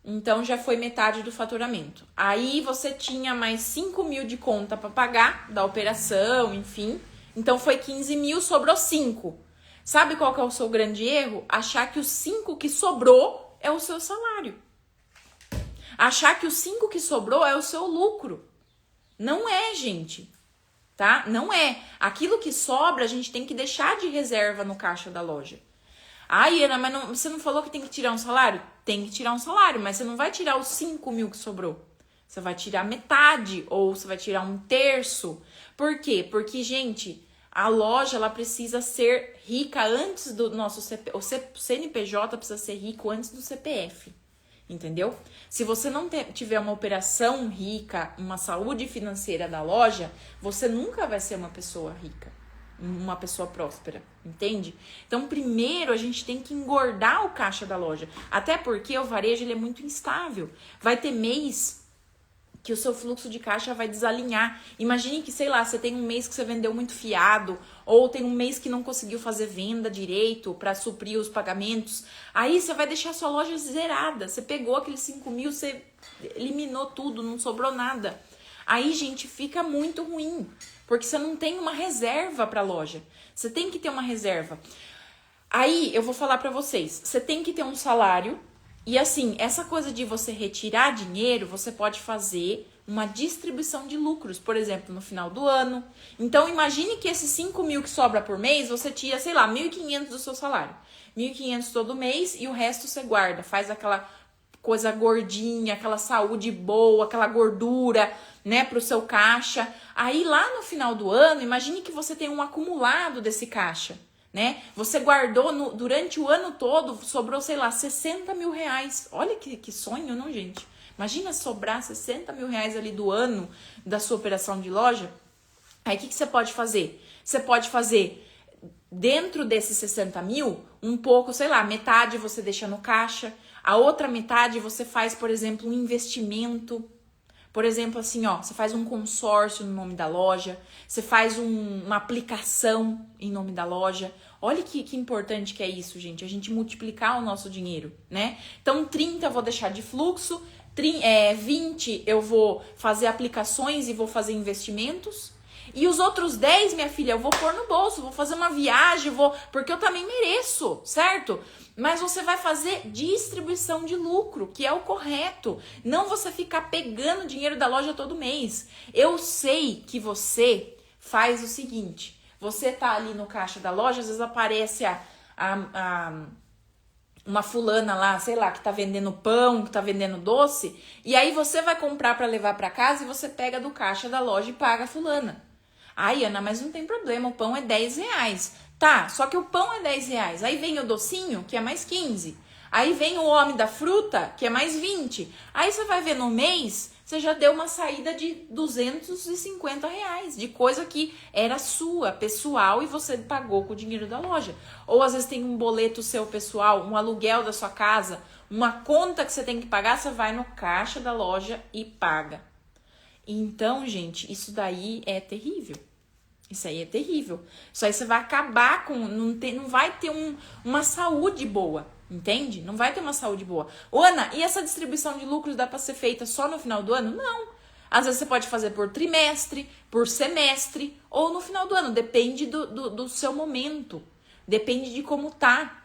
então já foi metade do faturamento. Aí você tinha mais 5 mil de conta para pagar, da operação, enfim. Então foi 15 mil, sobrou 5. Sabe qual que é o seu grande erro? Achar que os 5 que sobrou é o seu salário. Achar que os 5 que sobrou é o seu lucro. Não é, gente. Tá? Não é. Aquilo que sobra, a gente tem que deixar de reserva no caixa da loja. Ai, Ana, mas você não falou que tem que tirar um salário? Tem que tirar um salário, mas você não vai tirar os 5 mil que sobrou. Você vai tirar metade ou você vai tirar um terço. Por quê? Porque, gente, a loja ela precisa ser rica antes do nosso CPF. O CNPJ precisa ser rico antes do CPF. Entendeu? Se você não tiver uma operação rica, uma saúde financeira da loja, você nunca vai ser uma pessoa rica, uma pessoa próspera, entende? Então, primeiro a gente tem que engordar o caixa da loja, até porque o varejo ele é muito instável. Vai ter mês que o seu fluxo de caixa vai desalinhar. Imagine que, sei lá, você tem um mês que você vendeu muito fiado, ou tem um mês que não conseguiu fazer venda direito para suprir os pagamentos. Aí você vai deixar a sua loja zerada. Você pegou aqueles 5 mil, você eliminou tudo, não sobrou nada. Aí, gente, fica muito ruim, porque você não tem uma reserva para a loja. Você tem que ter uma reserva. Aí, eu vou falar para vocês, você tem que ter um salário. E assim, essa coisa de você retirar dinheiro, você pode fazer uma distribuição de lucros, por exemplo, no final do ano. Então, imagine que esses 5 mil que sobra por mês, você tira, sei lá, 1.500 do seu salário. 1.500 todo mês e o resto você guarda. Faz aquela coisa gordinha, aquela saúde boa, aquela gordura, né, pro seu caixa. Aí, lá no final do ano, imagine que você tem um acumulado desse caixa. Né? Você guardou durante o ano todo, sobrou, sei lá, 60 mil reais. Olha que sonho, não, gente? Imagina sobrar 60 mil reais ali do ano da sua operação de loja. Aí o que você pode fazer? Você pode fazer, dentro desses 60 mil, um pouco, sei lá, metade você deixa no caixa, a outra metade você faz, por exemplo, um investimento. Por exemplo, assim, ó, você faz um consórcio no nome da loja, você faz uma aplicação em nome da loja. Olha que importante que é isso, gente, a gente multiplicar o nosso dinheiro, né? Então, 30 eu vou deixar de fluxo, 20 eu vou fazer aplicações e vou fazer investimentos. E os outros 10, minha filha, eu vou pôr no bolso, vou fazer uma viagem, porque eu também mereço, certo? Mas você vai fazer distribuição de lucro, que é o correto. Não você ficar pegando dinheiro da loja todo mês. Eu sei que você faz o seguinte. Você tá ali no caixa da loja, às vezes aparece uma fulana lá, sei lá, que tá vendendo pão, que tá vendendo doce. E aí você vai comprar para levar para casa e você pega do caixa da loja e paga a fulana. Ai, Ana, mas não tem problema, o pão é 10 reais. Tá, só que o pão é 10 reais. Aí vem o docinho, que é mais 15. Aí vem o homem da fruta, que é mais 20. Aí você vai ver no mês, você já deu uma saída de 250 reais. De coisa que era sua, pessoal, e você pagou com o dinheiro da loja. Ou às vezes tem um boleto seu pessoal, um aluguel da sua casa, uma conta que você tem que pagar, você vai no caixa da loja e paga. Então, gente, isso daí é terrível. Isso aí é terrível. Isso aí você vai acabar com... Não vai ter uma saúde boa, entende? Não vai ter uma saúde boa. Ana, e essa distribuição de lucros dá para ser feita só no final do ano? Não. Às vezes você pode fazer por trimestre, por semestre ou no final do ano. Depende do seu momento. Depende de como tá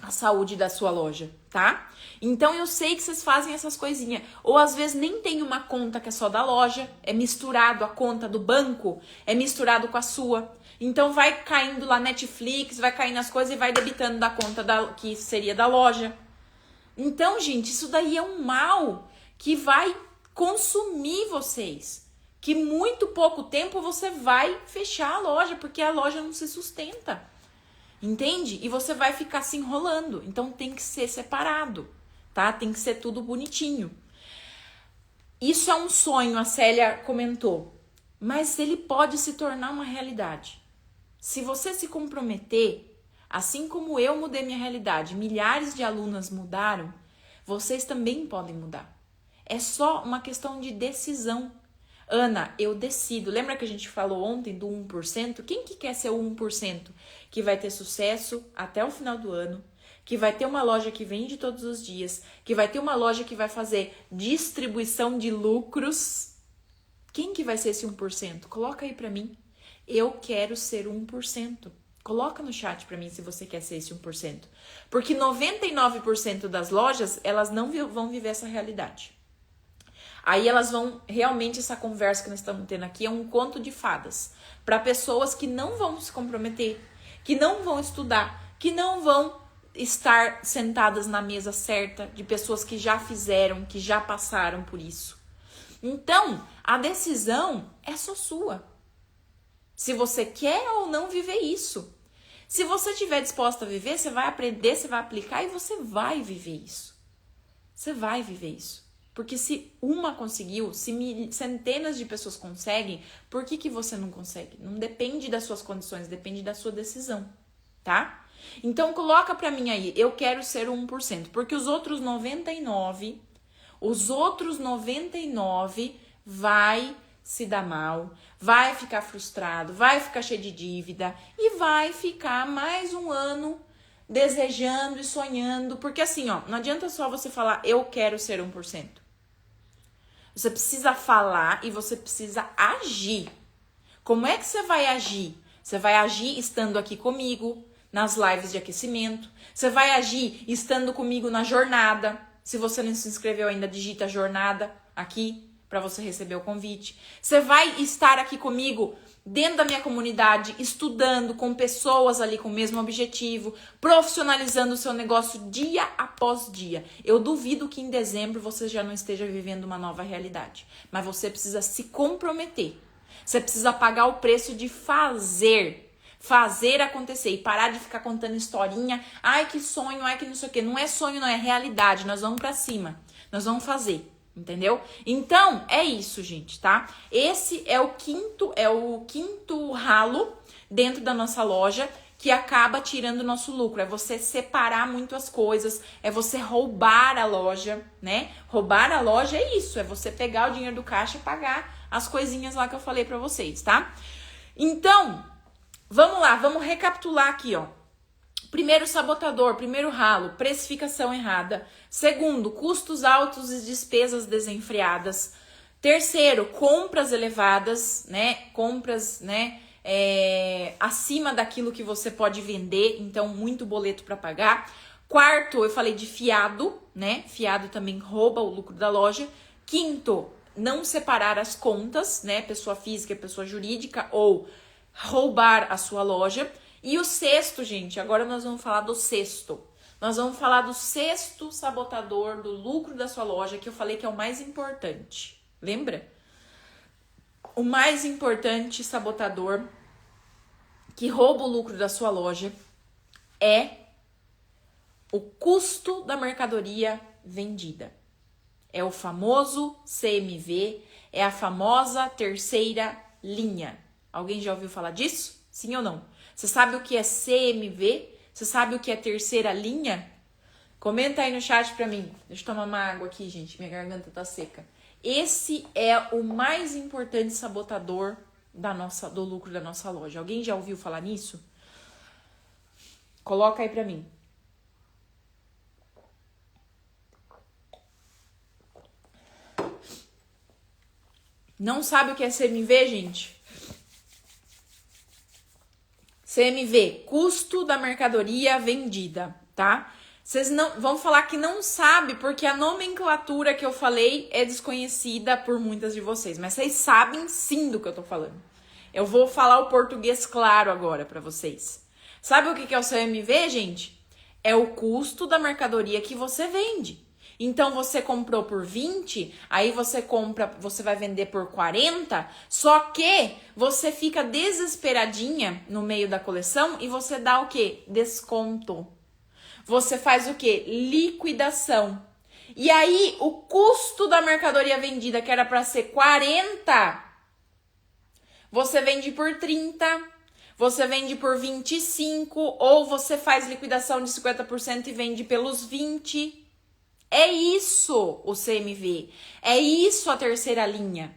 a saúde da sua loja, tá? Então eu sei que vocês fazem essas coisinhas. Ou às vezes nem tem uma conta que é só da loja, é misturado a conta do banco, é misturado com a sua. Então vai caindo lá Netflix, vai caindo as coisas e vai debitando da conta que seria da loja. Então, gente, isso daí é um mal que vai consumir vocês. Que muito pouco tempo você vai fechar a loja, porque a loja não se sustenta. Entende? E você vai ficar se enrolando. Então tem que ser separado, tá? Tem que ser tudo bonitinho. Isso é um sonho, a Célia comentou. Mas ele pode se tornar uma realidade. Se você se comprometer, assim como eu mudei minha realidade, milhares de alunas mudaram, vocês também podem mudar. É só uma questão de decisão. Ana, eu decido. Lembra que a gente falou ontem do 1%? Quem que quer ser o 1%? Que vai ter sucesso até o final do ano, que vai ter uma loja que vende todos os dias, que vai ter uma loja que vai fazer distribuição de lucros. Quem que vai ser esse 1%? Coloca aí pra mim. Eu quero ser 1%. Coloca no chat pra mim se você quer ser esse 1%. Porque 99% das lojas, elas não vão viver essa realidade. Aí elas vão, realmente essa conversa que nós estamos tendo aqui é um conto de fadas. Para pessoas que não vão se comprometer, que não vão estudar, que não vão estar sentadas na mesa certa, de pessoas que já fizeram, que já passaram por isso. Então, a decisão é só sua. Se você quer ou não viver isso. Se você estiver disposta a viver, você vai aprender, você vai aplicar e você vai viver isso. Você vai viver isso. Porque se uma conseguiu, se centenas de pessoas conseguem, por que você não consegue? Não depende das suas condições, depende da sua decisão, tá? Então coloca pra mim aí, eu quero ser o 1%, porque os outros 99 vai se dar mal, vai ficar frustrado, vai ficar cheio de dívida e vai ficar mais um ano desejando e sonhando, porque assim, ó, não adianta só você falar, eu quero ser 1%. Você precisa falar e você precisa agir. Como é que você vai agir? Você vai agir estando aqui comigo, nas lives de aquecimento. Você vai agir estando comigo na jornada. Se você não se inscreveu ainda, digita jornada aqui para você receber o convite. Você vai estar aqui comigo dentro da minha comunidade, estudando com pessoas ali com o mesmo objetivo, profissionalizando o seu negócio dia após dia. Eu duvido que em dezembro você já não esteja vivendo uma nova realidade. Mas você precisa se comprometer. Você precisa pagar o preço de fazer acontecer e parar de ficar contando historinha. Ai, que sonho, ai, que não sei o quê. Não é sonho, não, é realidade. Nós vamos pra cima. Nós vamos fazer. Entendeu? Então, é isso, gente, tá? Esse é o quinto ralo dentro da nossa loja que acaba tirando o nosso lucro. É você separar muito as coisas, é você roubar a loja, né? Roubar a loja é isso, é você pegar o dinheiro do caixa e pagar as coisinhas lá que eu falei pra vocês, tá? Então, vamos lá, vamos recapitular aqui, ó. Primeiro, sabotador. Primeiro, ralo. Precificação errada. Segundo, custos altos e despesas desenfreadas. Terceiro, compras elevadas, né? Compras, né? Acima daquilo que você pode vender. Então, muito boleto para pagar. Quarto, eu falei de fiado, né? Fiado também rouba o lucro da loja. Quinto, não separar as contas, né? Pessoa física e pessoa jurídica, ou roubar a sua loja. E o sexto, gente, agora nós vamos falar do sexto. Nós vamos falar do sexto sabotador do lucro da sua loja, que eu falei que é o mais importante. Lembra? O mais importante sabotador que rouba o lucro da sua loja é o custo da mercadoria vendida. É o famoso CMV, é a famosa terceira linha. Alguém já ouviu falar disso? Sim ou não? Você sabe o que é CMV? Você sabe o que é terceira linha? Comenta aí no chat pra mim. Deixa eu tomar uma água aqui, gente. Minha garganta tá seca. Esse é o mais importante sabotador do lucro da nossa loja. Alguém já ouviu falar nisso? Coloca aí pra mim. Não sabe o que é CMV, gente? CMV, custo da mercadoria vendida, tá? Vocês não vão falar que não sabe porque a nomenclatura que eu falei é desconhecida por muitas de vocês, mas vocês sabem sim do que eu tô falando. Eu vou falar o português claro agora pra vocês. Sabe o que é o CMV, gente? É o custo da mercadoria que você vende. Então, você comprou por 20, aí você vai vender por 40, só que você fica desesperadinha no meio da coleção e você dá o quê? Desconto. Você faz o quê? Liquidação. E aí, o custo da mercadoria vendida, que era para ser 40, você vende por 30, você vende por 25, ou você faz liquidação de 50% e vende pelos 20. É isso o CMV, é isso a terceira linha.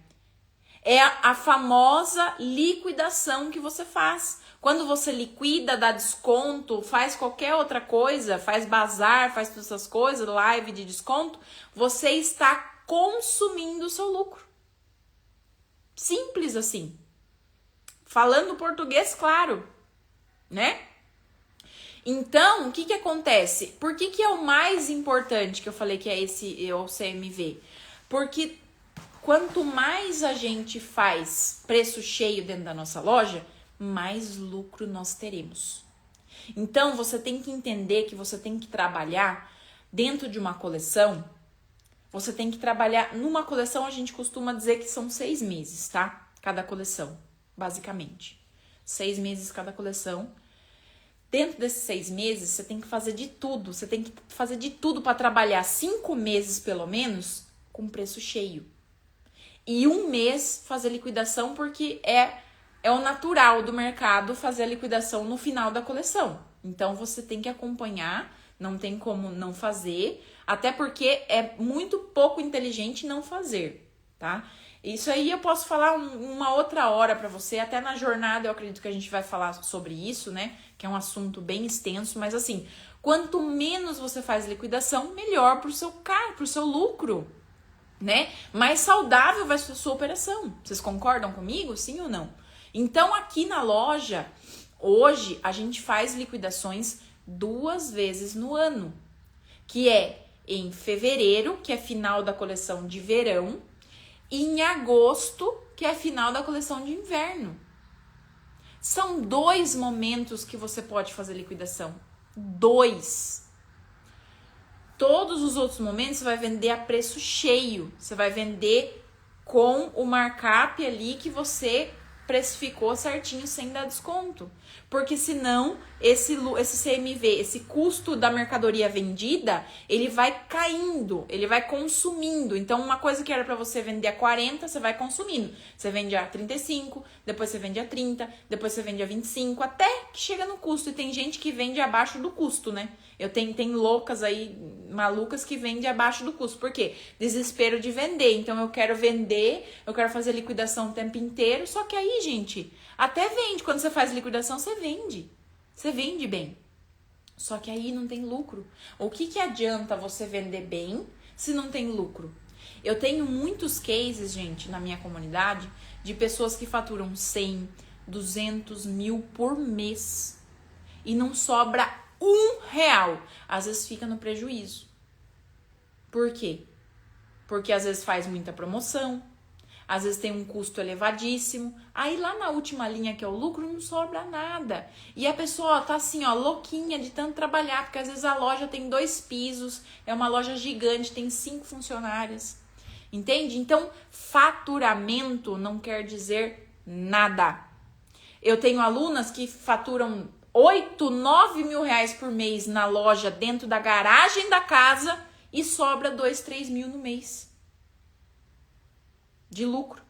É a famosa liquidação que você faz. Quando você liquida, dá desconto, faz qualquer outra coisa, faz bazar, faz todas essas coisas, live de desconto, você está consumindo o seu lucro. Simples assim. Falando português claro, né? Então, o que acontece? Por que é o mais importante que eu falei que é o CMV? Porque quanto mais a gente faz preço cheio dentro da nossa loja, mais lucro nós teremos. Então, você tem que entender que você tem que trabalhar dentro de uma coleção. Você tem que trabalhar numa coleção, a gente costuma dizer que são 6 meses, tá? Cada coleção, basicamente. 6 meses cada coleção. Dentro desses 6 meses, você tem que fazer de tudo. Você tem que fazer de tudo para trabalhar 5 meses, pelo menos, com preço cheio. E 1 mês fazer liquidação, porque é o natural do mercado fazer a liquidação no final da coleção. Então, você tem que acompanhar, não tem como não fazer, até porque é muito pouco inteligente não fazer, tá? Isso aí eu posso falar uma outra hora pra você, até na jornada eu acredito que a gente vai falar sobre isso, né? Que é um assunto bem extenso, mas assim, quanto menos você faz liquidação, melhor pro seu lucro, né? Mais saudável vai ser a sua operação. Vocês concordam comigo? Sim ou não? Então, aqui na loja, hoje, a gente faz liquidações 2 vezes no ano, que é em fevereiro, que é final da coleção de verão, e em agosto, que é final da coleção de inverno. São 2 momentos que você pode fazer liquidação. 2. Todos os outros momentos você vai vender a preço cheio. Você vai vender com o markup ali que você precificou certinho sem dar desconto. Porque senão esse CMV, esse custo da mercadoria vendida, ele vai caindo, ele vai consumindo. Então, uma coisa que era para você vender a 40, você vai consumindo. Você vende a 35, depois você vende a 30, depois você vende a 25, até que chega no custo. E tem gente que vende abaixo do custo, né? Tem loucas aí, malucas, que vendem abaixo do custo. Por quê? Desespero de vender. Então, eu quero vender, eu quero fazer liquidação o tempo inteiro. Só que aí, gente, até vende. Quando você faz liquidação, você vende. Você vende bem. Só que aí não tem lucro. O que adianta você vender bem se não tem lucro? Eu tenho muitos cases, gente, na minha comunidade, de pessoas que faturam 100, 200 mil por mês. E não sobra R$1, às vezes fica no prejuízo. Por quê? Porque às vezes faz muita promoção, às vezes tem um custo elevadíssimo, aí lá na última linha que é o lucro não sobra nada. E a pessoa tá assim, ó, louquinha de tanto trabalhar, porque às vezes a loja tem 2 pisos, é uma loja gigante, tem 5 funcionárias. Entende? Então, faturamento não quer dizer nada. Eu tenho alunas que faturam 8, 9 mil reais por mês na loja dentro da garagem da casa e sobra 2, 3 mil no mês de lucro.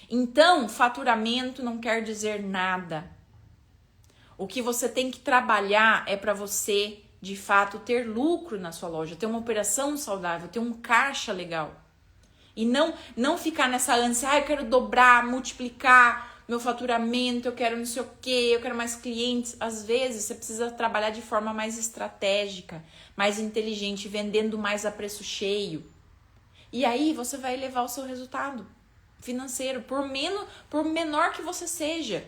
Então, faturamento não quer dizer nada. O que você tem que trabalhar é para você, de fato, ter lucro na sua loja, ter uma operação saudável, ter um caixa legal. E não ficar nessa ânsia, eu quero dobrar, multiplicar meu faturamento, eu quero não sei o quê, eu quero mais clientes. Às vezes, você precisa trabalhar de forma mais estratégica, mais inteligente, vendendo mais a preço cheio. E aí você vai elevar o seu resultado financeiro, por menor que você seja.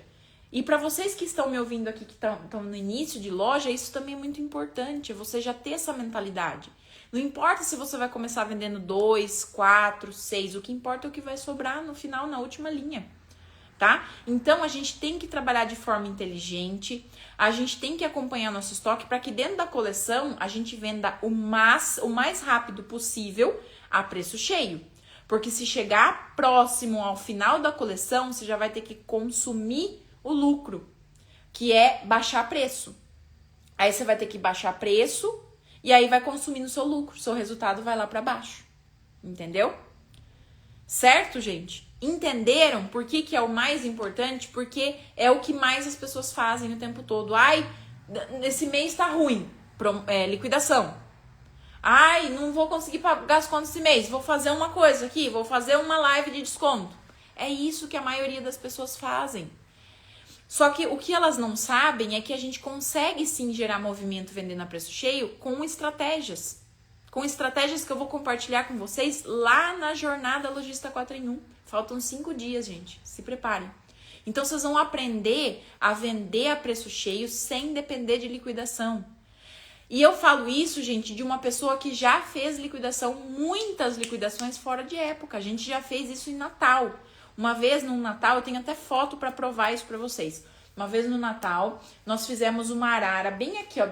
E para vocês que estão me ouvindo aqui, que estão no início de loja, isso também é muito importante, você já ter essa mentalidade. Não importa se você vai começar vendendo 2, 4, 6, o que importa é o que vai sobrar no final, na última linha. Tá? Então, a gente tem que trabalhar de forma inteligente, a gente tem que acompanhar nosso estoque para que dentro da coleção a gente venda o mais rápido possível a preço cheio. Porque se chegar próximo ao final da coleção, você já vai ter que consumir o lucro, que é baixar preço. Aí você vai ter que baixar preço e aí vai consumindo o seu lucro, seu resultado vai lá para baixo. Entendeu? Certo, gente? Entenderam por que é o mais importante? Porque é o que mais as pessoas fazem o tempo todo. Ai, esse mês tá ruim. Liquidação. Ai, não vou conseguir pagar as contas esse mês. Vou fazer uma coisa aqui, vou fazer uma live de desconto. É isso que a maioria das pessoas fazem. Só que o que elas não sabem é que a gente consegue sim gerar movimento vendendo a preço cheio com estratégias. Com estratégias que eu vou compartilhar com vocês lá na jornada Lojista 4 em 1. Faltam 5 dias, gente. Se preparem. Então, vocês vão aprender a vender a preço cheio sem depender de liquidação. E eu falo isso, gente, de uma pessoa que já fez liquidação, muitas liquidações fora de época. A gente já fez isso em Natal. Uma vez no Natal, eu tenho até foto para provar isso para vocês. Uma vez no Natal, nós fizemos uma arara bem aqui, ó.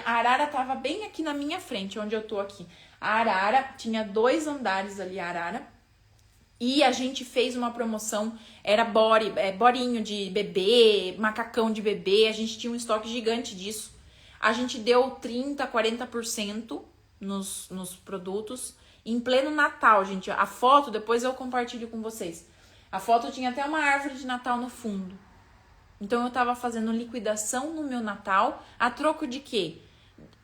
A arara tava bem aqui na minha frente, onde eu tô aqui. A arara tinha 2 andares ali, a arara. E a gente fez uma promoção, era borinho de bebê, macacão de bebê. A gente tinha um estoque gigante disso. A gente deu 30%, 40% nos produtos em pleno Natal, gente. A foto, depois eu compartilho com vocês. A foto tinha até uma árvore de Natal no fundo. Então, eu tava fazendo liquidação no meu Natal, a troco de quê?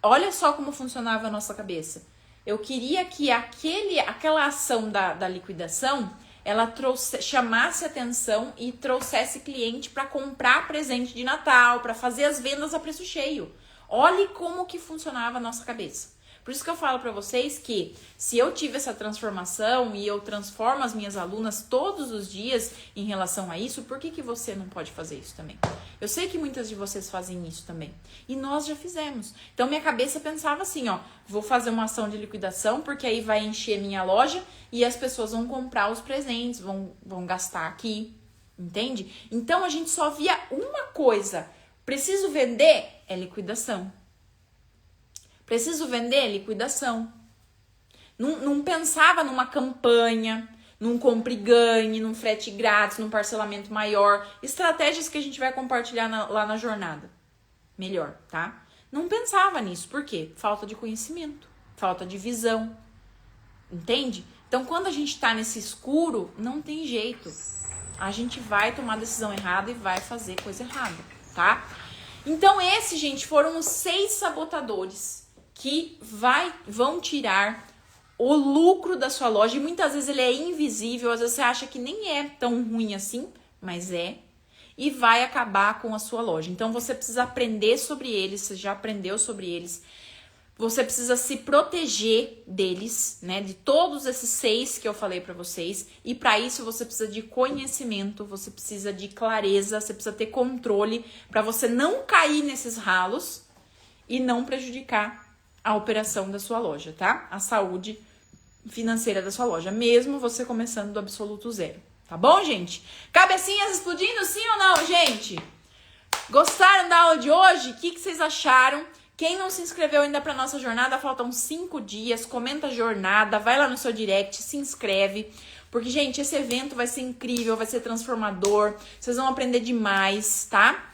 Olha só como funcionava a nossa cabeça. Eu queria que aquela ação da liquidação, ela chamasse atenção e trouxesse cliente para comprar presente de Natal, para fazer as vendas a preço cheio. Olhe como que funcionava a nossa cabeça. Por isso que eu falo para vocês que se eu tive essa transformação e eu transformo as minhas alunas todos os dias em relação a isso, por que você não pode fazer isso também? Eu sei que muitas de vocês fazem isso também. E nós já fizemos. Então minha cabeça pensava assim, ó, vou fazer uma ação de liquidação porque aí vai encher minha loja e as pessoas vão comprar os presentes, vão gastar aqui, entende? Então a gente só via uma coisa, preciso vender? É liquidação. Preciso vender? Liquidação. Não pensava numa campanha, num compre e ganhe, num frete grátis, num parcelamento maior. Estratégias que a gente vai compartilhar lá na jornada. Melhor, tá? Não pensava nisso. Por quê? Falta de conhecimento, falta de visão. Entende? Então, quando a gente tá nesse escuro, não tem jeito. A gente vai tomar decisão errada e vai fazer coisa errada, tá? Então, esses, gente, foram os 6 sabotadores que vão tirar o lucro da sua loja. E muitas vezes ele é invisível, às vezes você acha que nem é tão ruim assim, mas é. E vai acabar com a sua loja. Então, você precisa aprender sobre eles, você já aprendeu sobre eles. Você precisa se proteger deles, né? De todos esses 6 que eu falei pra vocês. E para isso você precisa de conhecimento, você precisa de clareza, você precisa ter controle para você não cair nesses ralos, e não prejudicar a operação da sua loja, tá? A saúde financeira da sua loja, mesmo você começando do absoluto zero. Tá bom, gente? Cabecinhas explodindo, sim ou não, gente? Gostaram da aula de hoje? O que vocês acharam? Quem não se inscreveu ainda para nossa jornada, faltam 5 dias, comenta a jornada, vai lá no seu direct, se inscreve. Porque, gente, esse evento vai ser incrível, vai ser transformador, vocês vão aprender demais, tá?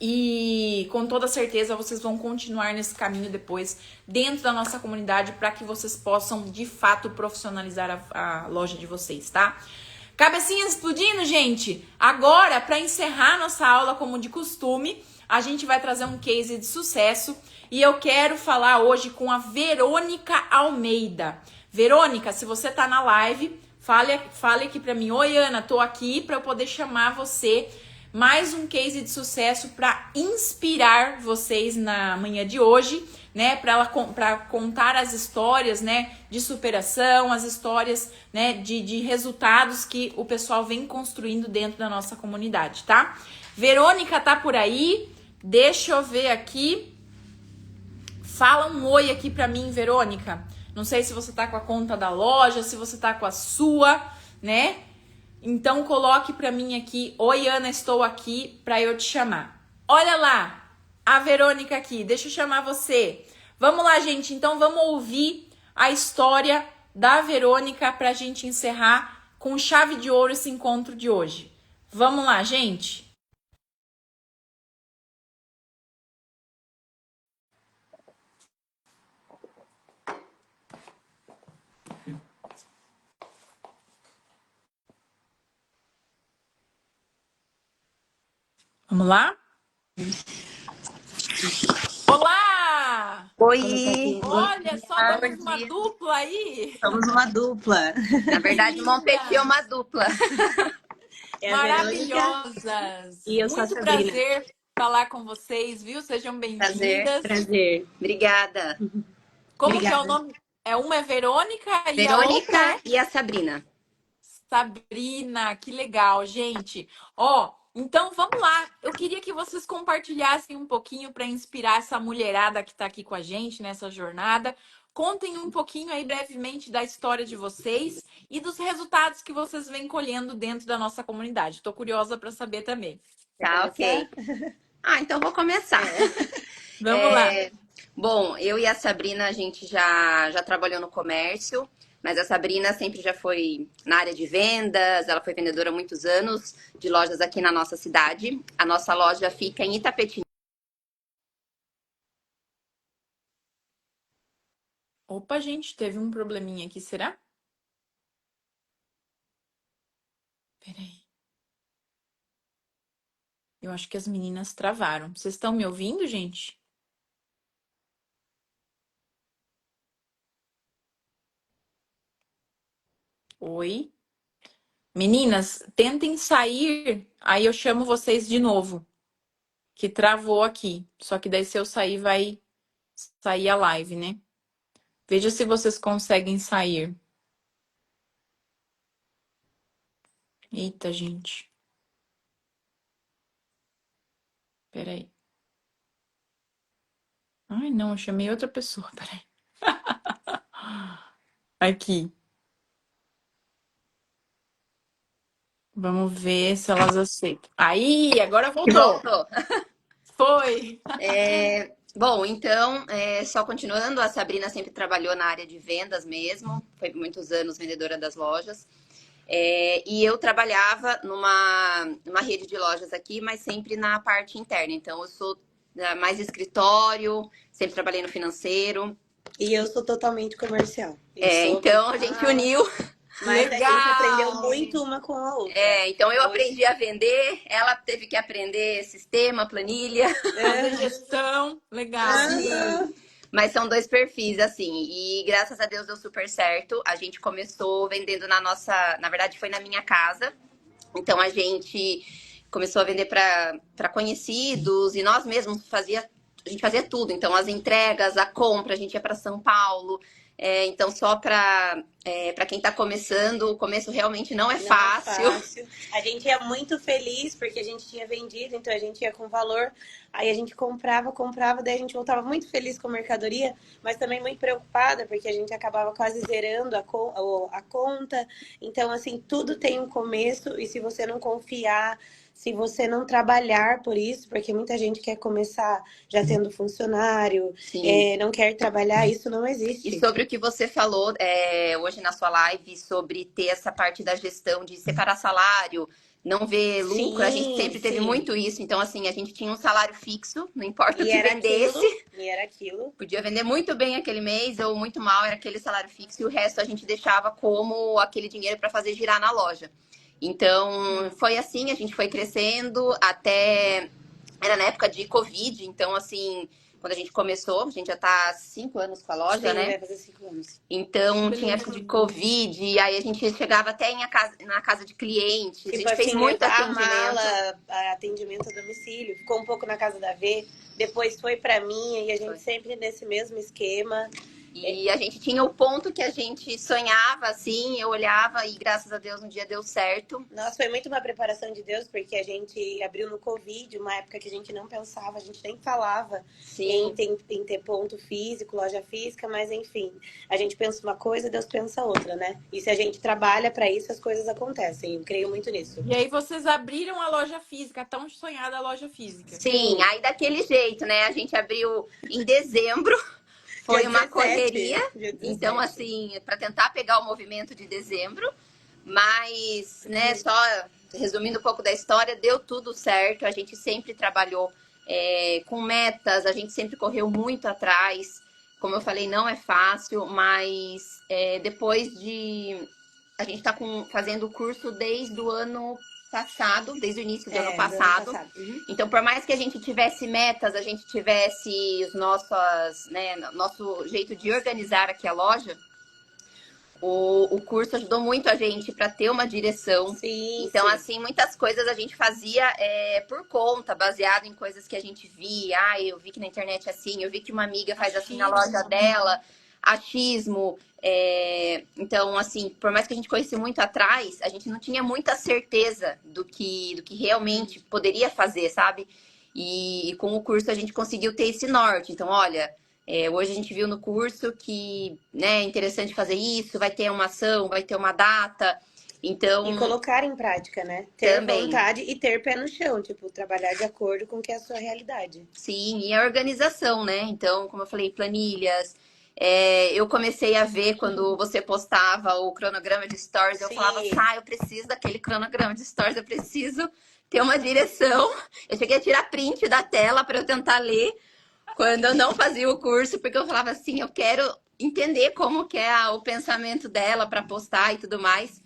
E com toda certeza vocês vão continuar nesse caminho depois dentro da nossa comunidade para que vocês possam, de fato, profissionalizar a loja de vocês, tá? Cabecinhas explodindo, gente! Agora, para encerrar nossa aula como de costume, a gente vai trazer um case de sucesso e eu quero falar hoje com a Verônica Almeida. Verônica, se você tá na live, fale aqui para mim. Oi, Ana, tô aqui para eu poder chamar você. Mais um case de sucesso para inspirar vocês na manhã de hoje, né? Para contar as histórias, né? De superação, as histórias, né? De resultados que o pessoal vem construindo dentro da nossa comunidade, tá? Verônica tá por aí? Deixa eu ver aqui. Fala um oi aqui para mim, Verônica. Não sei se você tá com a conta da loja, se você tá com a sua, né? Então, coloque pra mim aqui, oi Ana, estou aqui pra eu te chamar. Olha lá, a Verônica aqui, deixa eu chamar você. Vamos lá, gente, então vamos ouvir a história da Verônica pra gente encerrar com chave de ouro esse encontro de hoje. Vamos lá, gente. Vamos lá? Olá! Oi! Olha, só temos uma dupla aí. Somos uma dupla. Na verdade, Montpetit é uma dupla. Maravilhosas! E eu sou a Muito Sabrina. prazer falar com vocês, viu? Sejam bem-vindas. Prazer. Obrigada. Como que é o nome? Uma é Verônica e a outra Verônica e a Sabrina. Sabrina. Que legal, gente. Ó, então vamos lá. Eu queria que vocês compartilhassem um pouquinho para inspirar essa mulherada que está aqui com a gente nessa jornada. Contem um pouquinho aí brevemente da história de vocês e dos resultados que vocês vêm colhendo dentro da nossa comunidade. Estou curiosa para saber também. Tá, ok. Então vou começar. Vamos lá. Bom, eu e a Sabrina, a gente já trabalhou no comércio, mas a Sabrina sempre já foi na área de vendas, ela foi vendedora há muitos anos de lojas aqui na nossa cidade. A nossa loja fica em Itapetinga. Opa, gente, teve um probleminha aqui, será? Peraí. Eu acho que as meninas travaram. Vocês estão me ouvindo, gente? Oi? Meninas, tentem sair, aí eu chamo vocês de novo. Que travou aqui. Só que daí se eu sair, vai sair a live, né? Veja se vocês conseguem sair. Eita, gente. Peraí. Ai, não, eu chamei outra pessoa. Peraí. Aqui. Vamos ver se elas aceitam. Aí, agora voltou. Voltou. Foi. Bom, então, só continuando, a Sabrina sempre trabalhou na área de vendas mesmo, foi por muitos anos vendedora das lojas. E eu trabalhava numa rede de lojas aqui, mas sempre na parte interna. Então, eu sou mais escritório, sempre trabalhei no financeiro. E eu sou totalmente comercial. Então, a gente uniu. Mas Legal! a gente aprendeu muito uma com a outra. Então, eu aprendi a vender, ela teve que aprender sistema, planilha. Fazer gestão. Legal. Mas são dois perfis, assim, e graças a Deus deu super certo. A gente começou vendendo na verdade foi na minha casa. Então a gente começou a vender para conhecidos e nós mesmos a gente fazia tudo. Então as entregas, a compra, a gente ia para São Paulo. Então só para Para quem está começando, o começo realmente não é Não fácil. é fácil. A gente ia muito feliz porque a gente tinha vendido, então a gente ia com valor. Aí a gente comprava, daí a gente voltava muito feliz com a mercadoria, mas também muito preocupada porque a gente acabava quase zerando a conta. Então, assim, tudo tem um começo e se você não confiar, se você não trabalhar por isso, porque muita gente quer começar já tendo funcionário, Sim. não quer trabalhar, isso não E existe. sobre o que você falou hoje na sua live, sobre ter essa parte da gestão de separar salário, não ver lucro, a gente Sim, sempre teve sim. muito isso. Então, assim, a gente tinha um salário fixo, não importa o E que era vendesse. e era aquilo. Podia vender muito bem aquele mês ou muito mal, era aquele salário fixo e o resto a gente deixava como aquele dinheiro para fazer girar na loja. Então, foi assim, a gente foi crescendo até. Era na época de Covid, então, assim, quando a gente começou, a gente já tá há 5 anos com a loja, Sim, né? vai fazer 5 anos. Então, tinha época de Covid, e aí a gente chegava até na casa de clientes, a Tipo gente fez assim, muito levar a atendimento. mala, atendimento a domicílio. Ficou um pouco na casa da V, depois foi pra minha e a gente sempre nesse mesmo esquema. E a gente tinha o ponto que a gente sonhava, assim, eu olhava e graças a Deus um dia deu certo. Nossa, foi muito uma preparação de Deus, porque a gente abriu no Covid, uma época que a gente não pensava, a gente nem falava em ter ponto físico, loja física, mas enfim, a gente pensa uma coisa, Deus pensa outra, né? E se a gente trabalha para isso, as coisas acontecem. Eu creio muito nisso. E aí vocês abriram a loja física, a tão sonhada loja física. Sim, aí daquele jeito, né? A gente abriu em dezembro. Foi Dia uma 17, correria, dia 17. então assim, para tentar pegar o movimento de dezembro, mas, né, só resumindo um pouco da história, deu tudo certo, a gente sempre trabalhou com metas, a gente sempre correu muito atrás, como eu falei, não é fácil, mas depois de... A gente está fazendo o curso desde o ano passado, desde o início do ano passado. Então, por mais que a gente tivesse metas, a gente tivesse nosso jeito de organizar aqui a loja, o curso ajudou muito a gente para ter uma direção. Sim, então, sim. assim, muitas coisas a gente fazia por conta, baseado em coisas que a gente via. Ah, eu vi que na internet é assim, eu vi que uma amiga faz assim na loja dela. Achismo. Então, assim, por mais que a gente conhecesse muito atrás, a gente não tinha muita certeza do que realmente poderia fazer, sabe? E com o curso a gente conseguiu ter esse norte. Então, olha, hoje a gente viu no curso que é interessante fazer isso, vai ter uma ação, vai ter uma data. Então, e colocar em prática, né? Ter vontade e ter pé no chão, tipo, trabalhar de acordo com o que é a sua realidade. Sim, e a organização, né? Então, como eu falei, planilhas. Eu comecei a ver quando você postava o cronograma de stories, eu falava, eu preciso daquele cronograma de stories, eu preciso ter uma direção. Eu cheguei a tirar print da tela para eu tentar ler quando eu não fazia o curso, porque eu falava assim, eu quero entender como que é o pensamento dela para postar e tudo mais.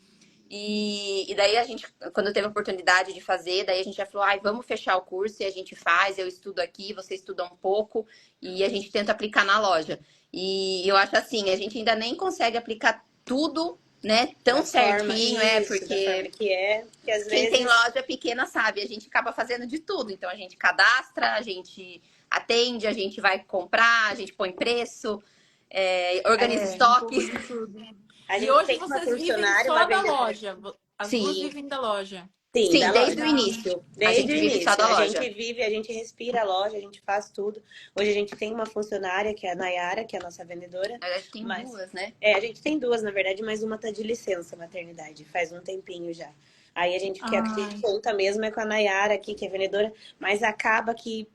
E daí a gente, quando teve a oportunidade de fazer, daí a gente já falou, vamos fechar o curso e a gente faz, eu estudo aqui, você estuda um pouco e a gente tenta aplicar na loja. E eu acho assim, a gente ainda nem consegue aplicar tudo, né, tão certinho, porque que às quem vezes... tem loja pequena sabe, a gente acaba fazendo de tudo. Então a gente cadastra, a gente atende, a gente vai comprar, a gente põe preço, organiza estoque. E hoje vocês vivem só da loja? As duas vivem da loja? Sim, desde o início. Desde o início. Só da loja. A gente vive, a gente respira a loja, a gente faz tudo. Hoje a gente tem uma funcionária, que é a Nayara, que é a nossa vendedora. A gente tem duas, né? A gente tem duas, na verdade, mas uma tá de licença maternidade, faz um tempinho já. Aí a gente que a gente conta mesmo é com a Nayara aqui, que é vendedora, mas acaba que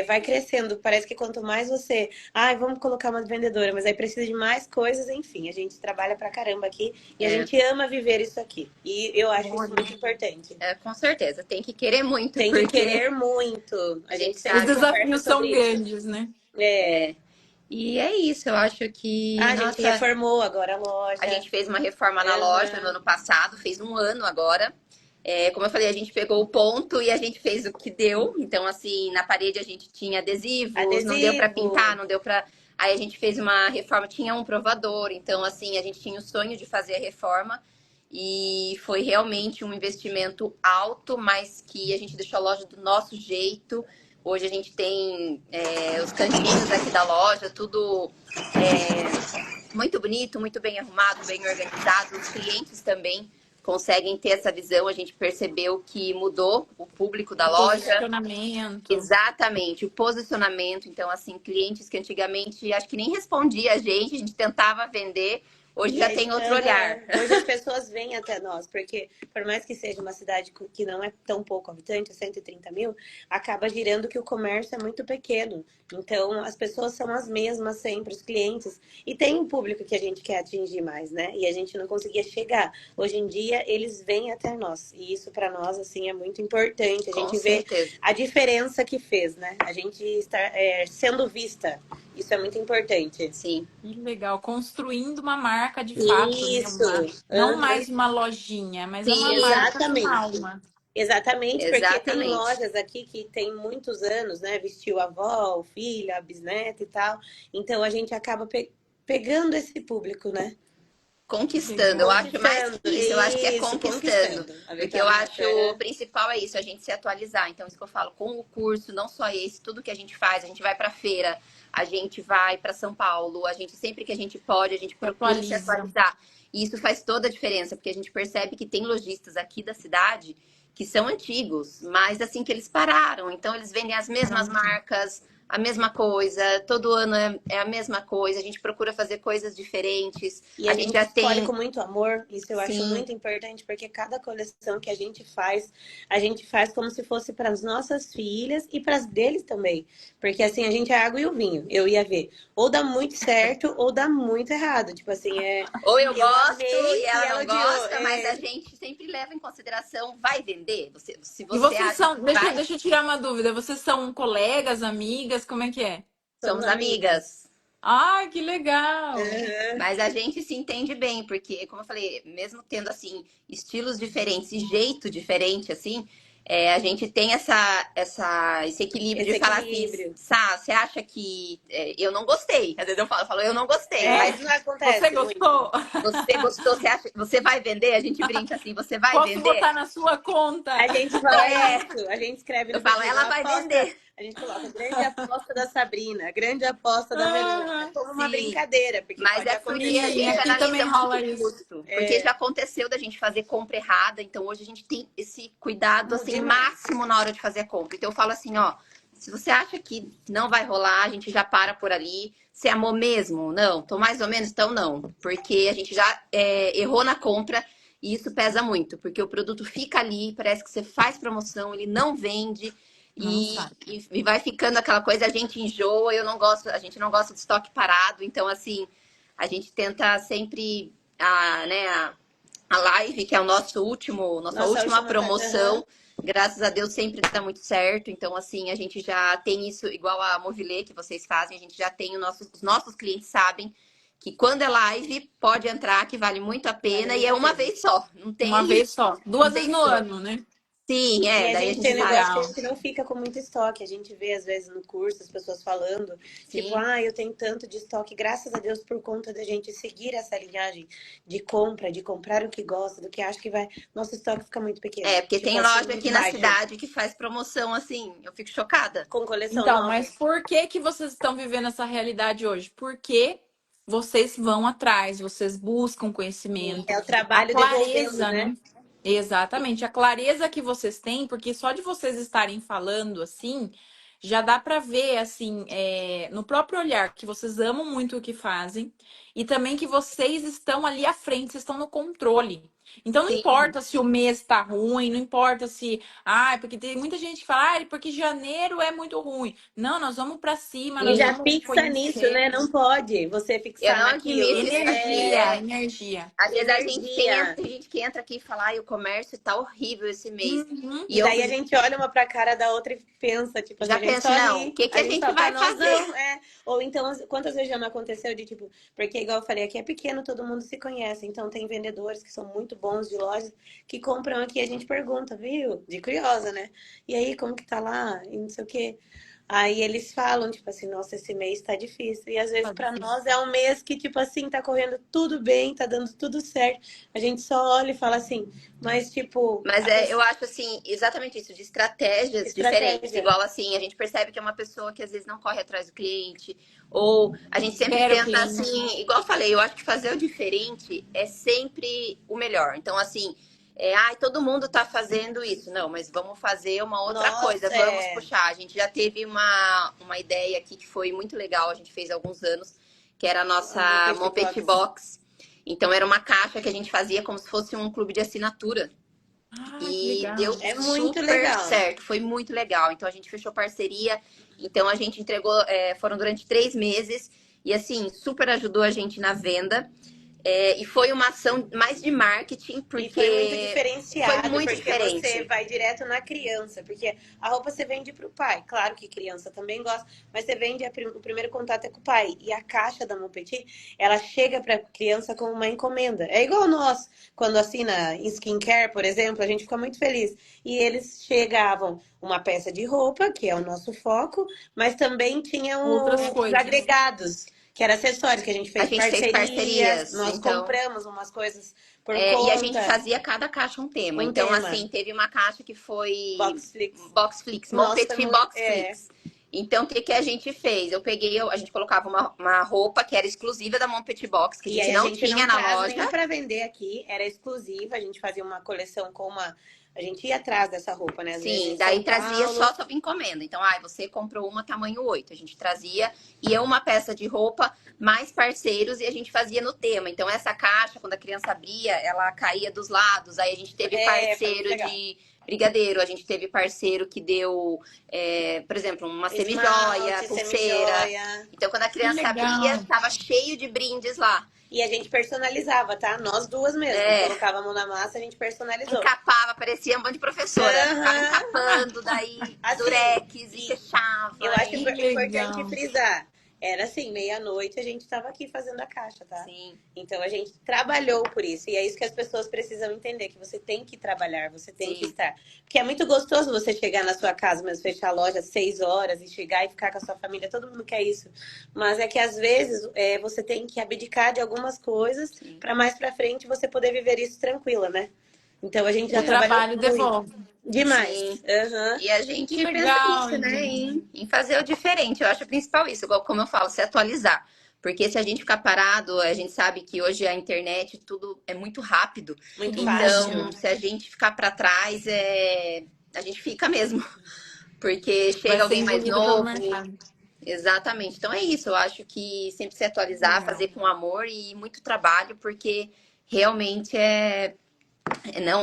vai crescendo. Parece que quanto mais você... vamos colocar uma vendedora, mas aí precisa de mais coisas, enfim. A gente trabalha pra caramba aqui e a gente ama viver isso aqui. E eu acho isso muito importante. Com certeza. Tem que querer muito. Tem que querer muito. A gente Os desafios são grandes, né? E é isso, eu acho que... A gente reformou agora a loja. A gente fez uma reforma na loja no ano passado, fez 1 ano agora. Como eu falei, a gente pegou o ponto e a gente fez o que deu. Então, assim, na parede a gente tinha adesivos, não deu para pintar, não deu para... Aí a gente fez uma reforma, tinha um provador. Então, assim, a gente tinha o sonho de fazer a reforma. E foi realmente um investimento alto, mas que a gente deixou a loja do nosso jeito. Hoje a gente tem os cantinhos aqui da loja, tudo muito bonito, muito bem arrumado, bem organizado. Os clientes também conseguem ter essa visão. A gente percebeu que mudou o público da O loja. posicionamento. Exatamente, o posicionamento. Então, assim, clientes que antigamente acho que nem respondia a gente tentava vender, hoje E já aí, tem outro olhar. hoje as pessoas vêm até nós, porque por mais que seja uma cidade que não é tão pouco habitante, 130 mil, acaba girando que o comércio é muito pequeno. Então, as pessoas são as mesmas sempre, os clientes. E tem um público que a gente quer atingir mais, né? E a gente não conseguia chegar. Hoje em dia, eles vêm até nós. E isso para nós, assim, é muito importante. A Com gente vê certeza. a diferença que fez, né? A gente está sendo vista. Isso é muito importante. Sim. Que legal. Construindo uma marca de fato, né? Isso. Não Aham. mais uma lojinha, mas é uma Sim, marca com Exatamente. alma. Exatamente, porque tem exatamente. lojas aqui que tem muitos anos, né? Vestiu a avó, o filho, a bisneta e tal. Então a gente acaba pegando esse público, né? Conquistando, eu Legal. acho mais Conquistando. que isso, eu acho que é Isso, conquistando. conquistando. A Porque eu Vitória acho o Mata. principal é isso, a gente se atualizar. Então, isso que eu falo, com o curso, não só esse, tudo que a gente faz, a gente vai para feira, a gente vai para São Paulo, a gente sempre que a gente pode, a gente Se procura se atualiza. atualizar. E isso faz toda a diferença, porque a gente percebe que tem lojistas aqui da cidade que são antigos, mas assim que eles pararam. Então, eles vendem as mesmas Pronto. marcas, a mesma coisa, todo ano é a mesma coisa, a gente procura fazer coisas diferentes. E A a gente gente já escolhe tem, com muito amor, isso eu acho sim, muito importante, porque cada coleção que a gente faz como se fosse para as nossas filhas e para as deles também. Porque assim, a gente é a água e o vinho, eu ia ver. Ou dá muito certo, ou dá muito errado. Tipo assim, ou eu eu gosto e amei e ela ela não odiou. gosta, mas a gente sempre leva em consideração, vai vender? Se E você vocês acha são, que vai, deixa eu tirar uma dúvida. Vocês são colegas, amigas? Como é que é? Somos somos amigas. amigas. Ai, que legal! Aham. Mas a gente se entende bem, porque, como eu falei, mesmo tendo, assim, estilos diferentes e jeito diferente, assim, a gente tem esse equilíbrio Esse de falar assim, equilíbrio. Sá, você acha que eu não gostei? Às vezes eu falo, eu não gostei, É, mas Isso não você acontece muito. gostou? você gostou, você acha, você vai vender? A gente brinca assim, você vai Posso vender? botar na sua conta? A gente fala É, isso, a gente escreve eu no falo, perfil, ela a vai aposta, vender. a gente coloca grande aposta da Sabrina, grande aposta da Verônica, Ah, como uma Sim, brincadeira, porque mas pode é porque a sim, acontecer. gente aqui analisa também muito rola o isso. custo. Porque já É, aconteceu da gente fazer compra errada, então hoje a gente tem esse cuidado assim demais. máximo na hora de fazer a compra. Então eu falo assim, ó, se você acha que não vai rolar, a gente já para por ali. Se amou mesmo? Não. Tô mais ou menos? Então não. Porque a gente já errou na compra e isso pesa muito. Porque o produto fica ali, parece que você faz promoção, ele não vende. Não E, sabe. e vai ficando aquela coisa, a gente enjoa, eu não gosto, a gente não gosta de estoque parado, então assim, a gente tenta sempre a live, que é o nossa Nossa última última. Aham. promoção, graças a Deus sempre dá muito certo. Então, assim, a gente já tem isso, igual a Movilê que vocês fazem, a gente já tem os nossos clientes sabem que quando é live, pode entrar, que vale muito a Vale pena, e muito é a uma pena. vez só, não Uma tem, vez só. não Duas vezes tem no show. ano, né? Sim, E a daí a gente gente tem um Que faz. negócio que a legal. gente não fica com muito estoque. A gente vê, às vezes, no curso, as pessoas falando, tipo, Sim. ah, eu tenho tanto de estoque, graças a Deus, por conta da gente seguir essa linhagem de compra, de comprar o que gosta, do que acha que vai. Nosso estoque fica muito pequeno. Porque Tipo tem assim, loja muito aqui na baixo. cidade que faz promoção assim, eu fico chocada. Com coleção Então, nova. mas por que que vocês estão vivendo essa realidade hoje? Porque vocês vão atrás, vocês buscam conhecimento, É o a trabalho devolvendo, clareza, né? né? Exatamente, a clareza que vocês têm, porque só de vocês estarem falando assim, já dá para ver assim, no próprio olhar que vocês amam muito o que fazem e também que vocês estão ali à frente, vocês estão no controle. Então não Sim. importa se o mês tá ruim, não importa se, porque tem muita gente que fala, porque janeiro é muito ruim. Não, nós vamos para cima, E nós já vamos fixa nisso, conhecer. né? Não pode você Eu fixar não naquilo. admito isso aqui. Energia, energia. Às vezes a gente Energia. tem gente que entra aqui e fala, ai, o comércio tá horrível esse mês. Uhum. E E eu daí a gente olha uma pra cara da outra e pensa, tipo assim, já a gente penso, só não, o ri, que que a a gente gente só tá vai fazer? nozão, é. Ou então, quantas vezes já não aconteceu de tipo, porque igual eu falei, aqui é pequeno, todo mundo se conhece, então tem vendedores que são muito bons de lojas que compram aqui, a gente pergunta, viu? De curiosa, né? E aí, como que tá lá? E não sei o quê. Aí eles falam, tipo assim, nossa, esse mês tá difícil. E às vezes Tá pra difícil. nós é um mês que, tipo assim, tá correndo tudo bem, tá dando tudo certo. A gente só olha e fala assim, mas tipo, Mas a pessoa... eu acho assim, exatamente isso, de estratégias diferentes. estratégia. Igual assim, a gente percebe que é uma pessoa que às vezes não corre atrás do cliente, ou a gente sempre Espera o tenta cliente. assim, igual eu falei, eu acho que fazer o diferente é sempre o melhor. Então, assim, todo mundo tá fazendo isso. Não, mas vamos fazer uma outra coisa, Nossa, vamos é puxar. A gente já teve uma ideia aqui que foi muito legal, a gente fez há alguns anos, que era a a Mon nossa Petit Mompet Box. Box. Então, era uma caixa que a gente fazia como se fosse um clube de assinatura. Ah, que E deu legal. É muito super legal. certo, foi muito legal. Então a gente fechou parceria, então a gente entregou, foram durante 3 meses, e assim, super ajudou a gente na venda. E foi uma ação mais de marketing, E foi muito porque foi diferenciado, muito porque você diferente. vai direto na criança, porque a roupa você vende para o pai. Claro que criança também gosta, mas você vende o primeiro contato é com o pai. E a caixa da Mon Petit, ela chega para a criança como uma encomenda. É igual nós, quando assina em skincare, por exemplo, a gente fica muito feliz. E eles chegavam uma peça de roupa, que é o nosso foco, mas também Outras tinham os coisas. agregados, que era acessórios, que a gente A fez gente fez parcerias, parcerias, nós então. compramos umas coisas por E a gente conta. fazia cada caixa um tema. Um Então, tema. assim, teve uma caixa que foi Boxflix. Boxflix, Mon Nossa, foi Petit muito. É. Boxflix. Então, o que, que a gente fez? A gente colocava uma roupa que era exclusiva da Mon Petit Box, que a E gente aí a não gente tinha não na traz loja. nem para vender aqui, era exclusiva. A gente fazia uma coleção com uma. A gente ia atrás dessa roupa, né? Às vezes Sim, em daí São trazia Paulo. só sob encomenda. Então, você comprou uma tamanho 8. A gente trazia, ia uma peça de roupa, mais parceiros, e a gente fazia no tema. Então, essa caixa, quando a criança abria, ela caía dos lados. Aí a gente teve É, foi muito parceiro legal. de brigadeiro, a gente teve parceiro que deu, por exemplo, uma semijoia, Esmalte, pulseira. semijoia. Então, quando a Que criança abria, legal. tava cheio de brindes lá. E a gente personalizava, tá? Nós duas mesmo. É, Colocava a mão na massa, a gente personalizou. encapava, parecia um monte de professora. Ficava Aham. encapando, daí Assim, durex e e eu fechava. acho Que importante legal. frisar. Era assim, meia-noite a gente estava aqui fazendo a caixa, tá? Sim, Então a gente trabalhou por isso. E é isso que as pessoas precisam entender, que você tem que trabalhar, você tem que sim. estar. Porque é muito gostoso você chegar na sua casa, mesmo fechar a loja às 6 horas e chegar e ficar com a sua família. Todo mundo quer isso. Mas é que às vezes você tem que abdicar de algumas coisas Sim, para mais para frente você poder viver isso tranquila, né? Então a gente O já trabalhou trabalho muito. devolve. Demais. sim. Aham. E a Que gente pensa legal, nisso, né? gente. Em fazer o diferente. Eu acho principal isso, igual como eu falo, se atualizar. Porque se a gente ficar parado, a gente sabe que hoje a internet tudo é muito rápido. Muito Tudo muda. Então, fácil. se a gente ficar para trás, a gente fica mesmo. Porque Vai chega ser alguém mais engolido pelo novo. mercado. Exatamente. Então é isso. Eu acho que sempre se atualizar, Legal. fazer com amor e muito trabalho, porque realmente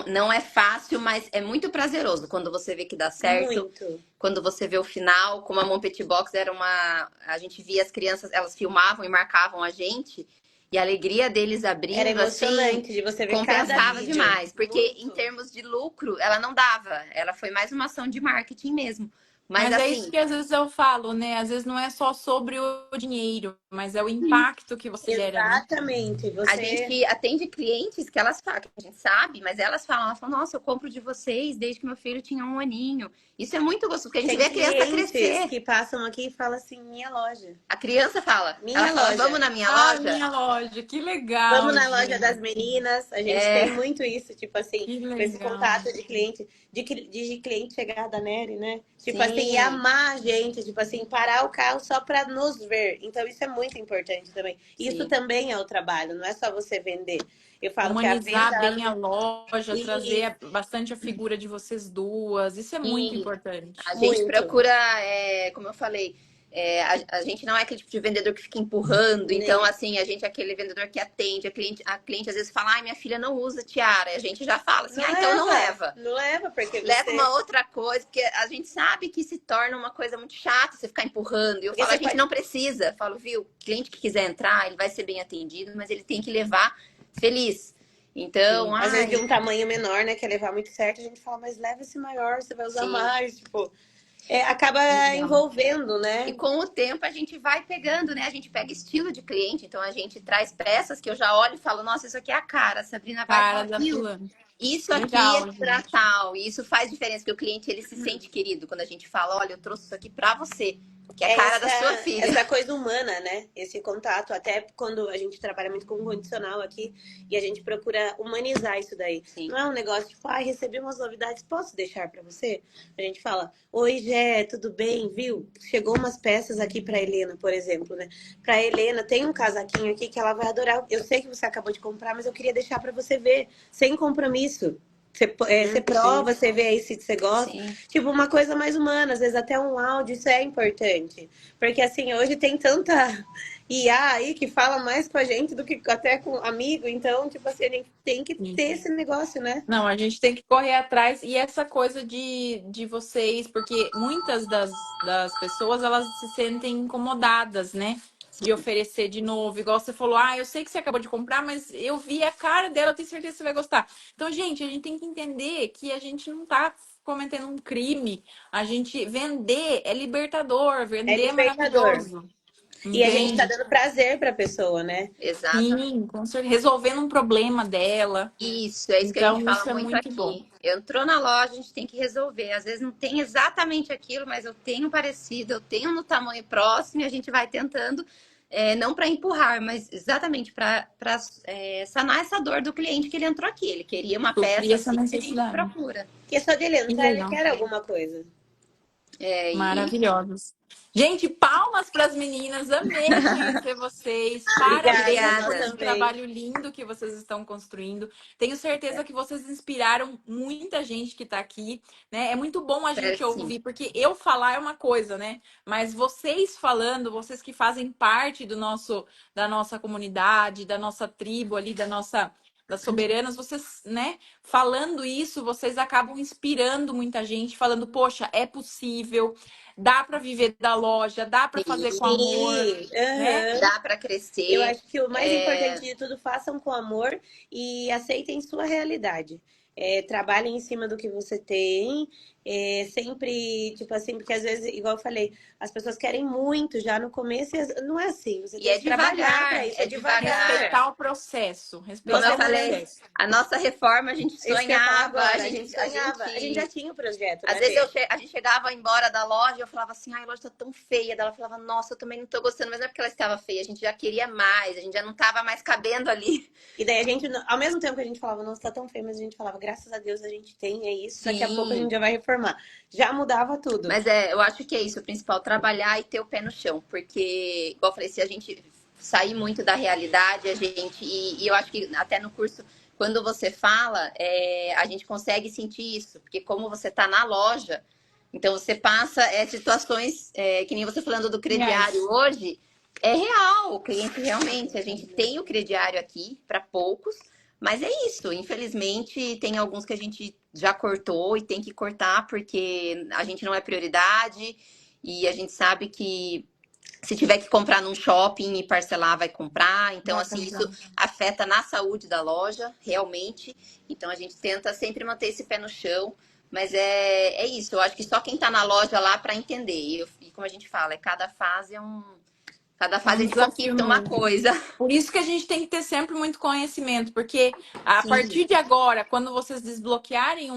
não é fácil, mas é muito prazeroso quando você vê que dá certo, Muito. quando você vê o final. Como a Mom Petit Box era uma. A gente via as crianças, elas filmavam e marcavam a gente, e a alegria deles Era abrindo, assim, emocionante de você ver cada compensava vídeo. demais. Porque em Muito. termos de lucro, ela não dava. Ela foi mais uma ação de marketing mesmo. Mas Mas é isso assim, que às vezes eu falo, né? Às vezes não é só sobre o dinheiro, mas é o impacto que você gera, né? Exatamente. a Você gente atende clientes que elas falam, que a gente sabe, mas elas falam, nossa, eu compro de vocês desde que meu filho tinha 1 aninho. Isso é muito gostoso, porque a gente tem vê a criança clientes crescer. que passam aqui e falam assim: minha loja. A criança fala, ela Minha fala, vamos loja. na minha Ah, loja? minha loja, que Vamos legal, na loja das gente. meninas. A gente É, tem muito isso, tipo assim, Que com esse legal. contato de cliente, de cliente chegar da Nery, né? Tipo assim, e sim, amar a gente, tipo assim, parar o carro só para nos ver. Então isso é muito importante também. Isso sim. também é o trabalho, não é só você vender. Eu falo que a venda, Humanizar bem a ela... loja, e, trazer bastante a figura de vocês duas. Isso é muito E importante. a gente muito. procura, como eu falei, a gente não é aquele tipo de vendedor que fica empurrando. Então, Nem. assim, a gente é aquele vendedor que atende. A cliente às vezes fala, ai, minha filha não usa tiara. E a gente já fala assim, Não então não leva. leva. Não leva, porque Leva você. uma outra coisa, porque a gente sabe que se torna uma coisa muito chata você ficar empurrando. E eu Porque falo, a você gente pode. não precisa. Eu falo, viu, cliente que quiser entrar, ele vai ser bem atendido, mas ele tem que levar feliz. Então, Sim. Às vezes de ai, um tamanho menor, né? Quer levar muito certo, a gente fala, mas leva esse maior, você vai usar sim. mais. Tipo. acaba Legal. envolvendo, E né? com o tempo a gente vai pegando, né? A gente pega estilo de cliente, então a gente traz peças que eu já olho e falo, nossa, isso aqui é a cara, a Sabrina vai Cara falar, da viu? fulana. Isso aqui é Legal, para gente. tal, e isso faz diferença, porque o cliente ele se sente querido quando a gente fala, olha, eu trouxe isso aqui para você, que é a É cara da essa, sua filha. essa coisa humana, né? Esse contato, até quando a gente trabalha muito com condicional aqui e a gente procura humanizar isso daí. Sim. Não é um negócio tipo, ai, recebi umas novidades, posso deixar para você? A gente fala, oi, Gé, tudo bem, viu? Chegou umas peças aqui para Helena, por exemplo, né? Para Helena, tem um casaquinho aqui que ela vai adorar. Eu sei que você acabou de comprar, mas eu queria deixar para você ver, sem compromisso. Você prova, Perfeito. você vê aí se você gosta. Sim. Tipo, uma coisa mais humana, às vezes até um áudio, isso é importante. Porque assim, hoje tem tanta IA aí que fala mais com a gente do que até com amigo, então, tipo assim, a gente tem que Sim. ter esse negócio, né? Não, a gente tem que correr atrás. E essa coisa de vocês, porque muitas das pessoas, elas se sentem incomodadas, né? De oferecer de novo. Igual você falou, ah, eu sei que você acabou de comprar, mas eu vi a cara dela, eu tenho certeza que você vai gostar. Então, gente, a gente tem que entender que a gente não tá cometendo um crime. A gente vender é libertador, É vender é libertador. maravilhoso. E a gente tá Entende? dando prazer pra pessoa, né? Exatamente. Sim, com certeza. Resolvendo um problema dela. Isso, é isso que a gente Então, fala isso é muito muito bom. aqui. Entrou na loja, a gente tem que resolver. Às vezes não tem exatamente aquilo, mas eu tenho parecido, eu tenho no tamanho próximo e a gente vai tentando, não para empurrar, mas exatamente para sanar essa dor do cliente que ele entrou aqui. Ele queria uma Suprir peça essa assim que a gente necessidade. procura. Porque só de ele Que entrar, ele legal. quer alguma coisa. É, e Maravilhosos. Gente, palmas para as meninas. Amei conhecer vocês. Obrigada, Parabéns nós por obrigada. esse também. trabalho lindo que vocês estão construindo. Tenho certeza que vocês inspiraram muita gente que está aqui, né? É muito bom a Espero gente que sim. ouvir, porque eu falar é uma coisa, né? Mas vocês falando, vocês que fazem parte da nossa comunidade, da nossa tribo ali, das soberanas, vocês, né, falando isso, vocês acabam inspirando muita gente, falando, poxa, é possível, dá para viver da loja, dá para fazer com amor, Sim, né? aham. Dá para Eu crescer. acho que o mais importante É, de tudo, façam com amor e aceitem sua realidade. Trabalhem em cima do que você tem. Sempre, tipo assim, porque às vezes, igual eu falei, as pessoas querem muito já no começo e não é assim. Você e tem é que trabalhar para devagar, isso, é é devagar. devagar. Respeitar o processo, Como Nós eu respeitar o vamos. falei, processo. a nossa reforma a gente Isso que eu ia falar sonhava, agora. A gente a sonhava. A gente já gente tinha o projeto, às né, vezes Fê? a gente chegava embora da loja e eu falava assim, ai, a loja tá tão feia. Daí ela falava, nossa, eu também não tô gostando, mas não é porque ela estava feia, a gente já queria mais, a gente já não tava mais cabendo ali. E daí a gente, ao mesmo tempo que a gente falava, nossa, tá tão feio, mas a gente falava, graças a Deus a gente tem, é isso, daqui a pouco a gente Sim, já vai reformar. Já mudava tudo. mas eu acho que é isso, o principal, trabalhar e ter o pé no chão, porque, igual eu falei, se a gente sair muito da realidade, a gente, e eu acho que até no curso, quando você fala, a gente consegue sentir isso, porque como você tá na loja, então você passa situações, que nem você falando do crediário Aliás, hoje, é real, o cliente realmente, a gente tem o crediário aqui para poucos, mas é isso, infelizmente tem alguns que a gente já cortou e tem que cortar porque a gente não é prioridade e a gente sabe que se tiver que comprar num shopping e parcelar, vai comprar. Então, nossa, assim, isso legal. afeta na saúde da loja, realmente. Então, a gente tenta sempre manter esse pé no chão. Mas é isso, eu acho que só quem tá na loja lá para entender. E como a gente fala, cada É fase um a gente desafio conquista uma novo. coisa. Por isso que a gente tem que ter sempre muito conhecimento, porque a Sim, partir de agora, quando vocês desbloquearem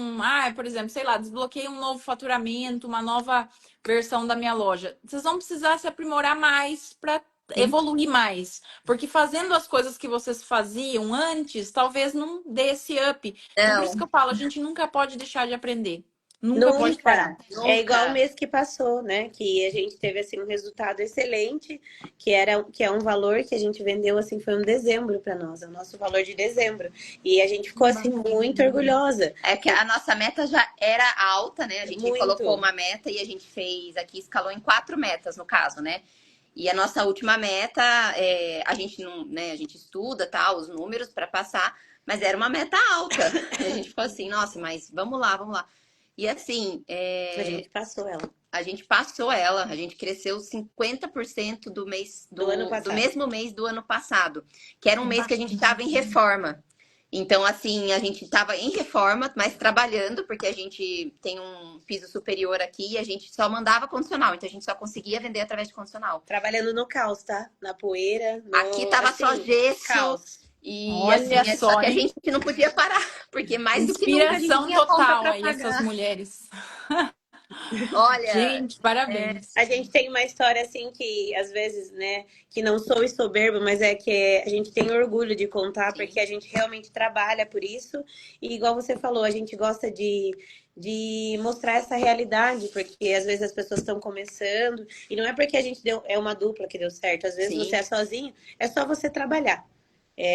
por exemplo, sei lá, desbloqueei um novo faturamento, uma nova versão da minha loja, vocês vão precisar se aprimorar mais para sim. evoluir mais, porque fazendo as coisas que vocês faziam antes, talvez não dê esse up. Então, por isso que Não, eu falo, a gente nunca pode deixar de aprender, nunca pode parar. Nunca. É igual o nunca. mês que passou, né? Que a gente teve assim um resultado excelente, que é um valor que a gente vendeu assim foi um dezembro para nós, é o nosso valor de dezembro. E a gente ficou assim muito orgulhosa, É que a nossa meta já era alta, né? A gente colocou muito. uma meta e a gente fez aqui, escalou em 4 metas, no caso, né? E a nossa última meta, a gente não, né? A gente estuda, tá, os números para passar, mas era uma meta alta. E a gente ficou assim, nossa, mas vamos lá, vamos lá. E assim, A gente passou ela a gente passou ela, a gente cresceu 50% do mês do ano do passado. mesmo mês do ano passado, que era um mês que a gente estava em Bacana. reforma. Então, assim, a gente estava em reforma, mas trabalhando, porque a gente tem um piso superior aqui e a gente só mandava condicional, então a gente só conseguia vender através de condicional. Trabalhando no caos, tá? Na poeira, Aqui no tava só assim, gesso caos. e Olha assim, só só, que a hein? gente não podia parar, porque mais do que nunca a gente Inspiração tinha conta total para aí, essas pagar. mulheres. Olha, Gente, parabéns. A gente tem uma história assim que, às vezes, né, que não sou soberbo, mas é que a gente tem orgulho de contar, sim, porque a gente realmente trabalha por isso. E igual você falou, a gente gosta de mostrar essa realidade, porque às vezes as pessoas estão começando, e não é porque a gente deu, é uma dupla que deu certo, às vezes você sim, é sozinho, é só você trabalhar.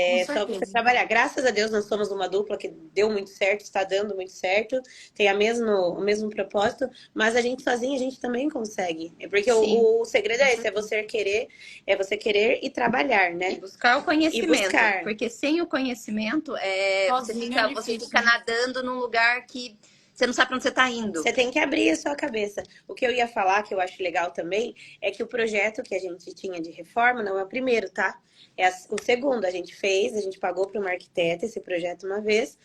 Com É só você certeza. trabalhar. Graças a Deus, nós somos uma dupla que deu muito certo, está dando muito certo, tem o mesmo propósito, mas a gente sozinha, a gente também consegue. É porque sim, o segredo Com é esse, certeza. é você querer e trabalhar, e né? buscar o E conhecimento, buscar. porque sem o conhecimento, Sozinho é você difícil, fica né? nadando num lugar que você não sabe para onde você está indo. Você tem que abrir a sua cabeça. O que eu ia falar, que eu acho legal também, é que o projeto que a gente tinha de reforma não é o primeiro, tá? É o segundo. A gente fez, a gente pagou para uma arquiteta esse projeto uma vez,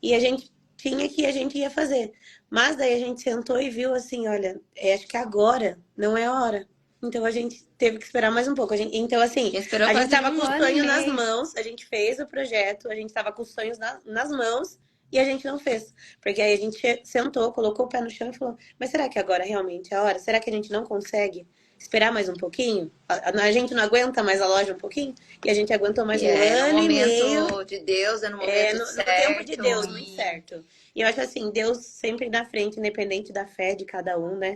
e a gente tinha que a gente ia fazer. Mas daí a gente sentou e viu assim, olha, acho que agora não é a hora. Então a gente teve que esperar mais um pouco. Então, assim, Já esperou a gente quase tava com um o ano e sonho nas meio. mãos, a gente fez o projeto, a gente tava com os sonhos nas mãos e a gente não fez. Porque aí a gente sentou, colocou o pé no chão e falou: mas será que agora realmente é a hora? Será que a gente não consegue esperar mais um pouquinho? A gente não aguenta mais a loja um pouquinho? E a gente aguentou mais E um é no ano e meio momento de Deus, é no momento no tempo de certo. Deus, muito E certo. E eu acho assim, Deus sempre na frente, independente da fé de cada um, né?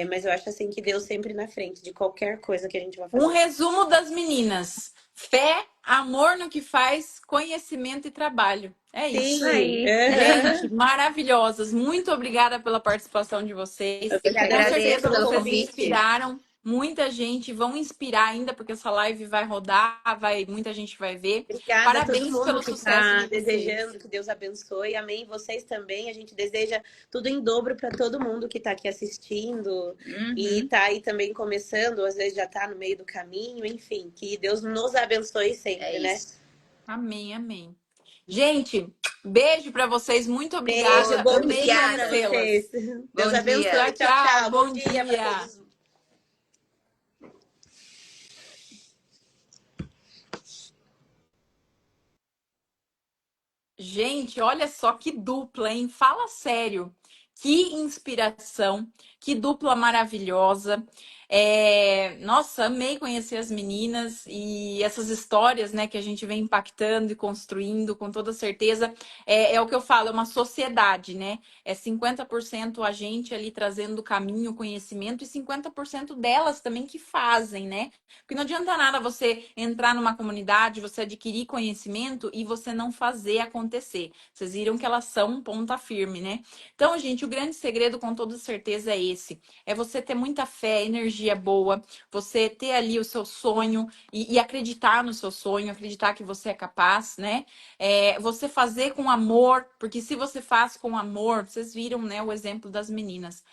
Mas eu acho assim que Deus sempre na frente de qualquer coisa que a gente vai Um fazer. resumo das meninas: fé, amor no que faz, conhecimento e trabalho. É isso. Sim, aí, Gente, aham. maravilhosas. Muito obrigada pela participação de vocês. eu que Obrigada a Com você agradeço certeza pelo pelo vocês convite. convite. inspiraram muita gente, vão inspirar ainda, porque essa live vai rodar, muita gente vai ver. Obrigada a todo Parabéns mundo pelo que sucesso está de vocês. desejando que Deus abençoe. Amém. Vocês também. A gente deseja tudo em dobro para todo mundo que está aqui assistindo e Uhum, está aí também começando, às vezes já está no meio do caminho, enfim, que Deus nos abençoe é sempre, né? isso. Amém, amém. Gente, beijo para vocês. Muito Beijo, obrigada. bom Amei dia para vocês. conhecê-las. Deus Bom abençoe. dia. Tchau, Tchau, tchau. tchau. Bom Bom dia para dia. todos. Gente, olha só que dupla, hein? Fala sério. Que inspiração, que dupla maravilhosa. Nossa, amei conhecer as meninas e essas histórias, né, que a gente vem impactando e construindo, com toda certeza. É o que eu falo, é uma sociedade, né? É 50% a gente ali trazendo o caminho, o conhecimento, e 50% delas também que fazem, né? Porque não adianta nada você entrar numa comunidade, você adquirir conhecimento e você não fazer acontecer. Vocês viram que elas são ponta firme, né? Então, gente, o grande segredo com toda certeza é esse: é você ter muita fé, energia boa, você ter ali o seu sonho e acreditar no seu sonho, acreditar que você é capaz, né? Você fazer com amor, porque se você faz com amor, vocês viram, né, o exemplo das meninas,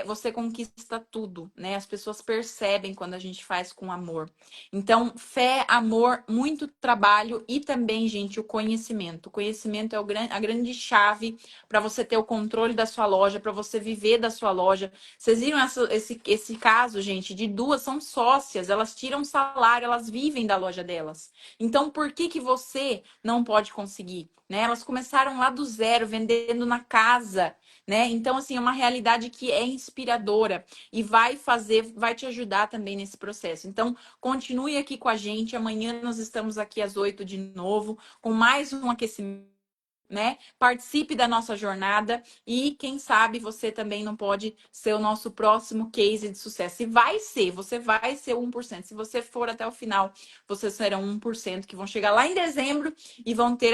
você conquista tudo, né? As pessoas percebem quando a gente faz com amor. Então, fé, amor, muito trabalho e também, gente, o conhecimento. O conhecimento é a grande chave para você ter o controle da sua loja, para você viver da sua loja. Vocês viram esse caso, gente, de duas são sócias, elas tiram salário, elas vivem da loja delas. Então, por que que você não pode conseguir? Né? Elas começaram lá do zero, vendendo na casa, né? Então, assim, é uma realidade que é inspiradora e vai te ajudar também nesse processo. Então, continue aqui com a gente. Amanhã nós estamos aqui às 8 de novo, com mais um aquecimento. Né? Participe da nossa jornada e quem sabe você também não pode ser o nosso próximo case de sucesso. E você vai ser o 1%. Se você for até o final, vocês serão 1% que vão chegar lá em dezembro e vão ter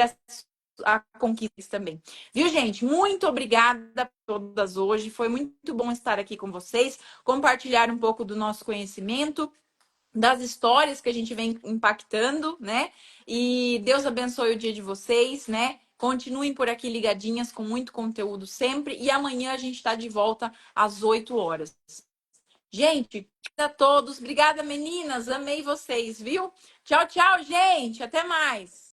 a conquista também. Viu, gente? Muito obrigada a todas hoje. Foi muito bom estar aqui com vocês, compartilhar um pouco do nosso conhecimento, das histórias que a gente vem impactando, né? E Deus abençoe o dia de vocês, né? Continuem por aqui ligadinhas com muito conteúdo sempre. E amanhã a gente está de volta às 8 horas. Gente, a todos. Obrigada, meninas. Amei vocês, viu? Tchau, tchau, gente. Até mais.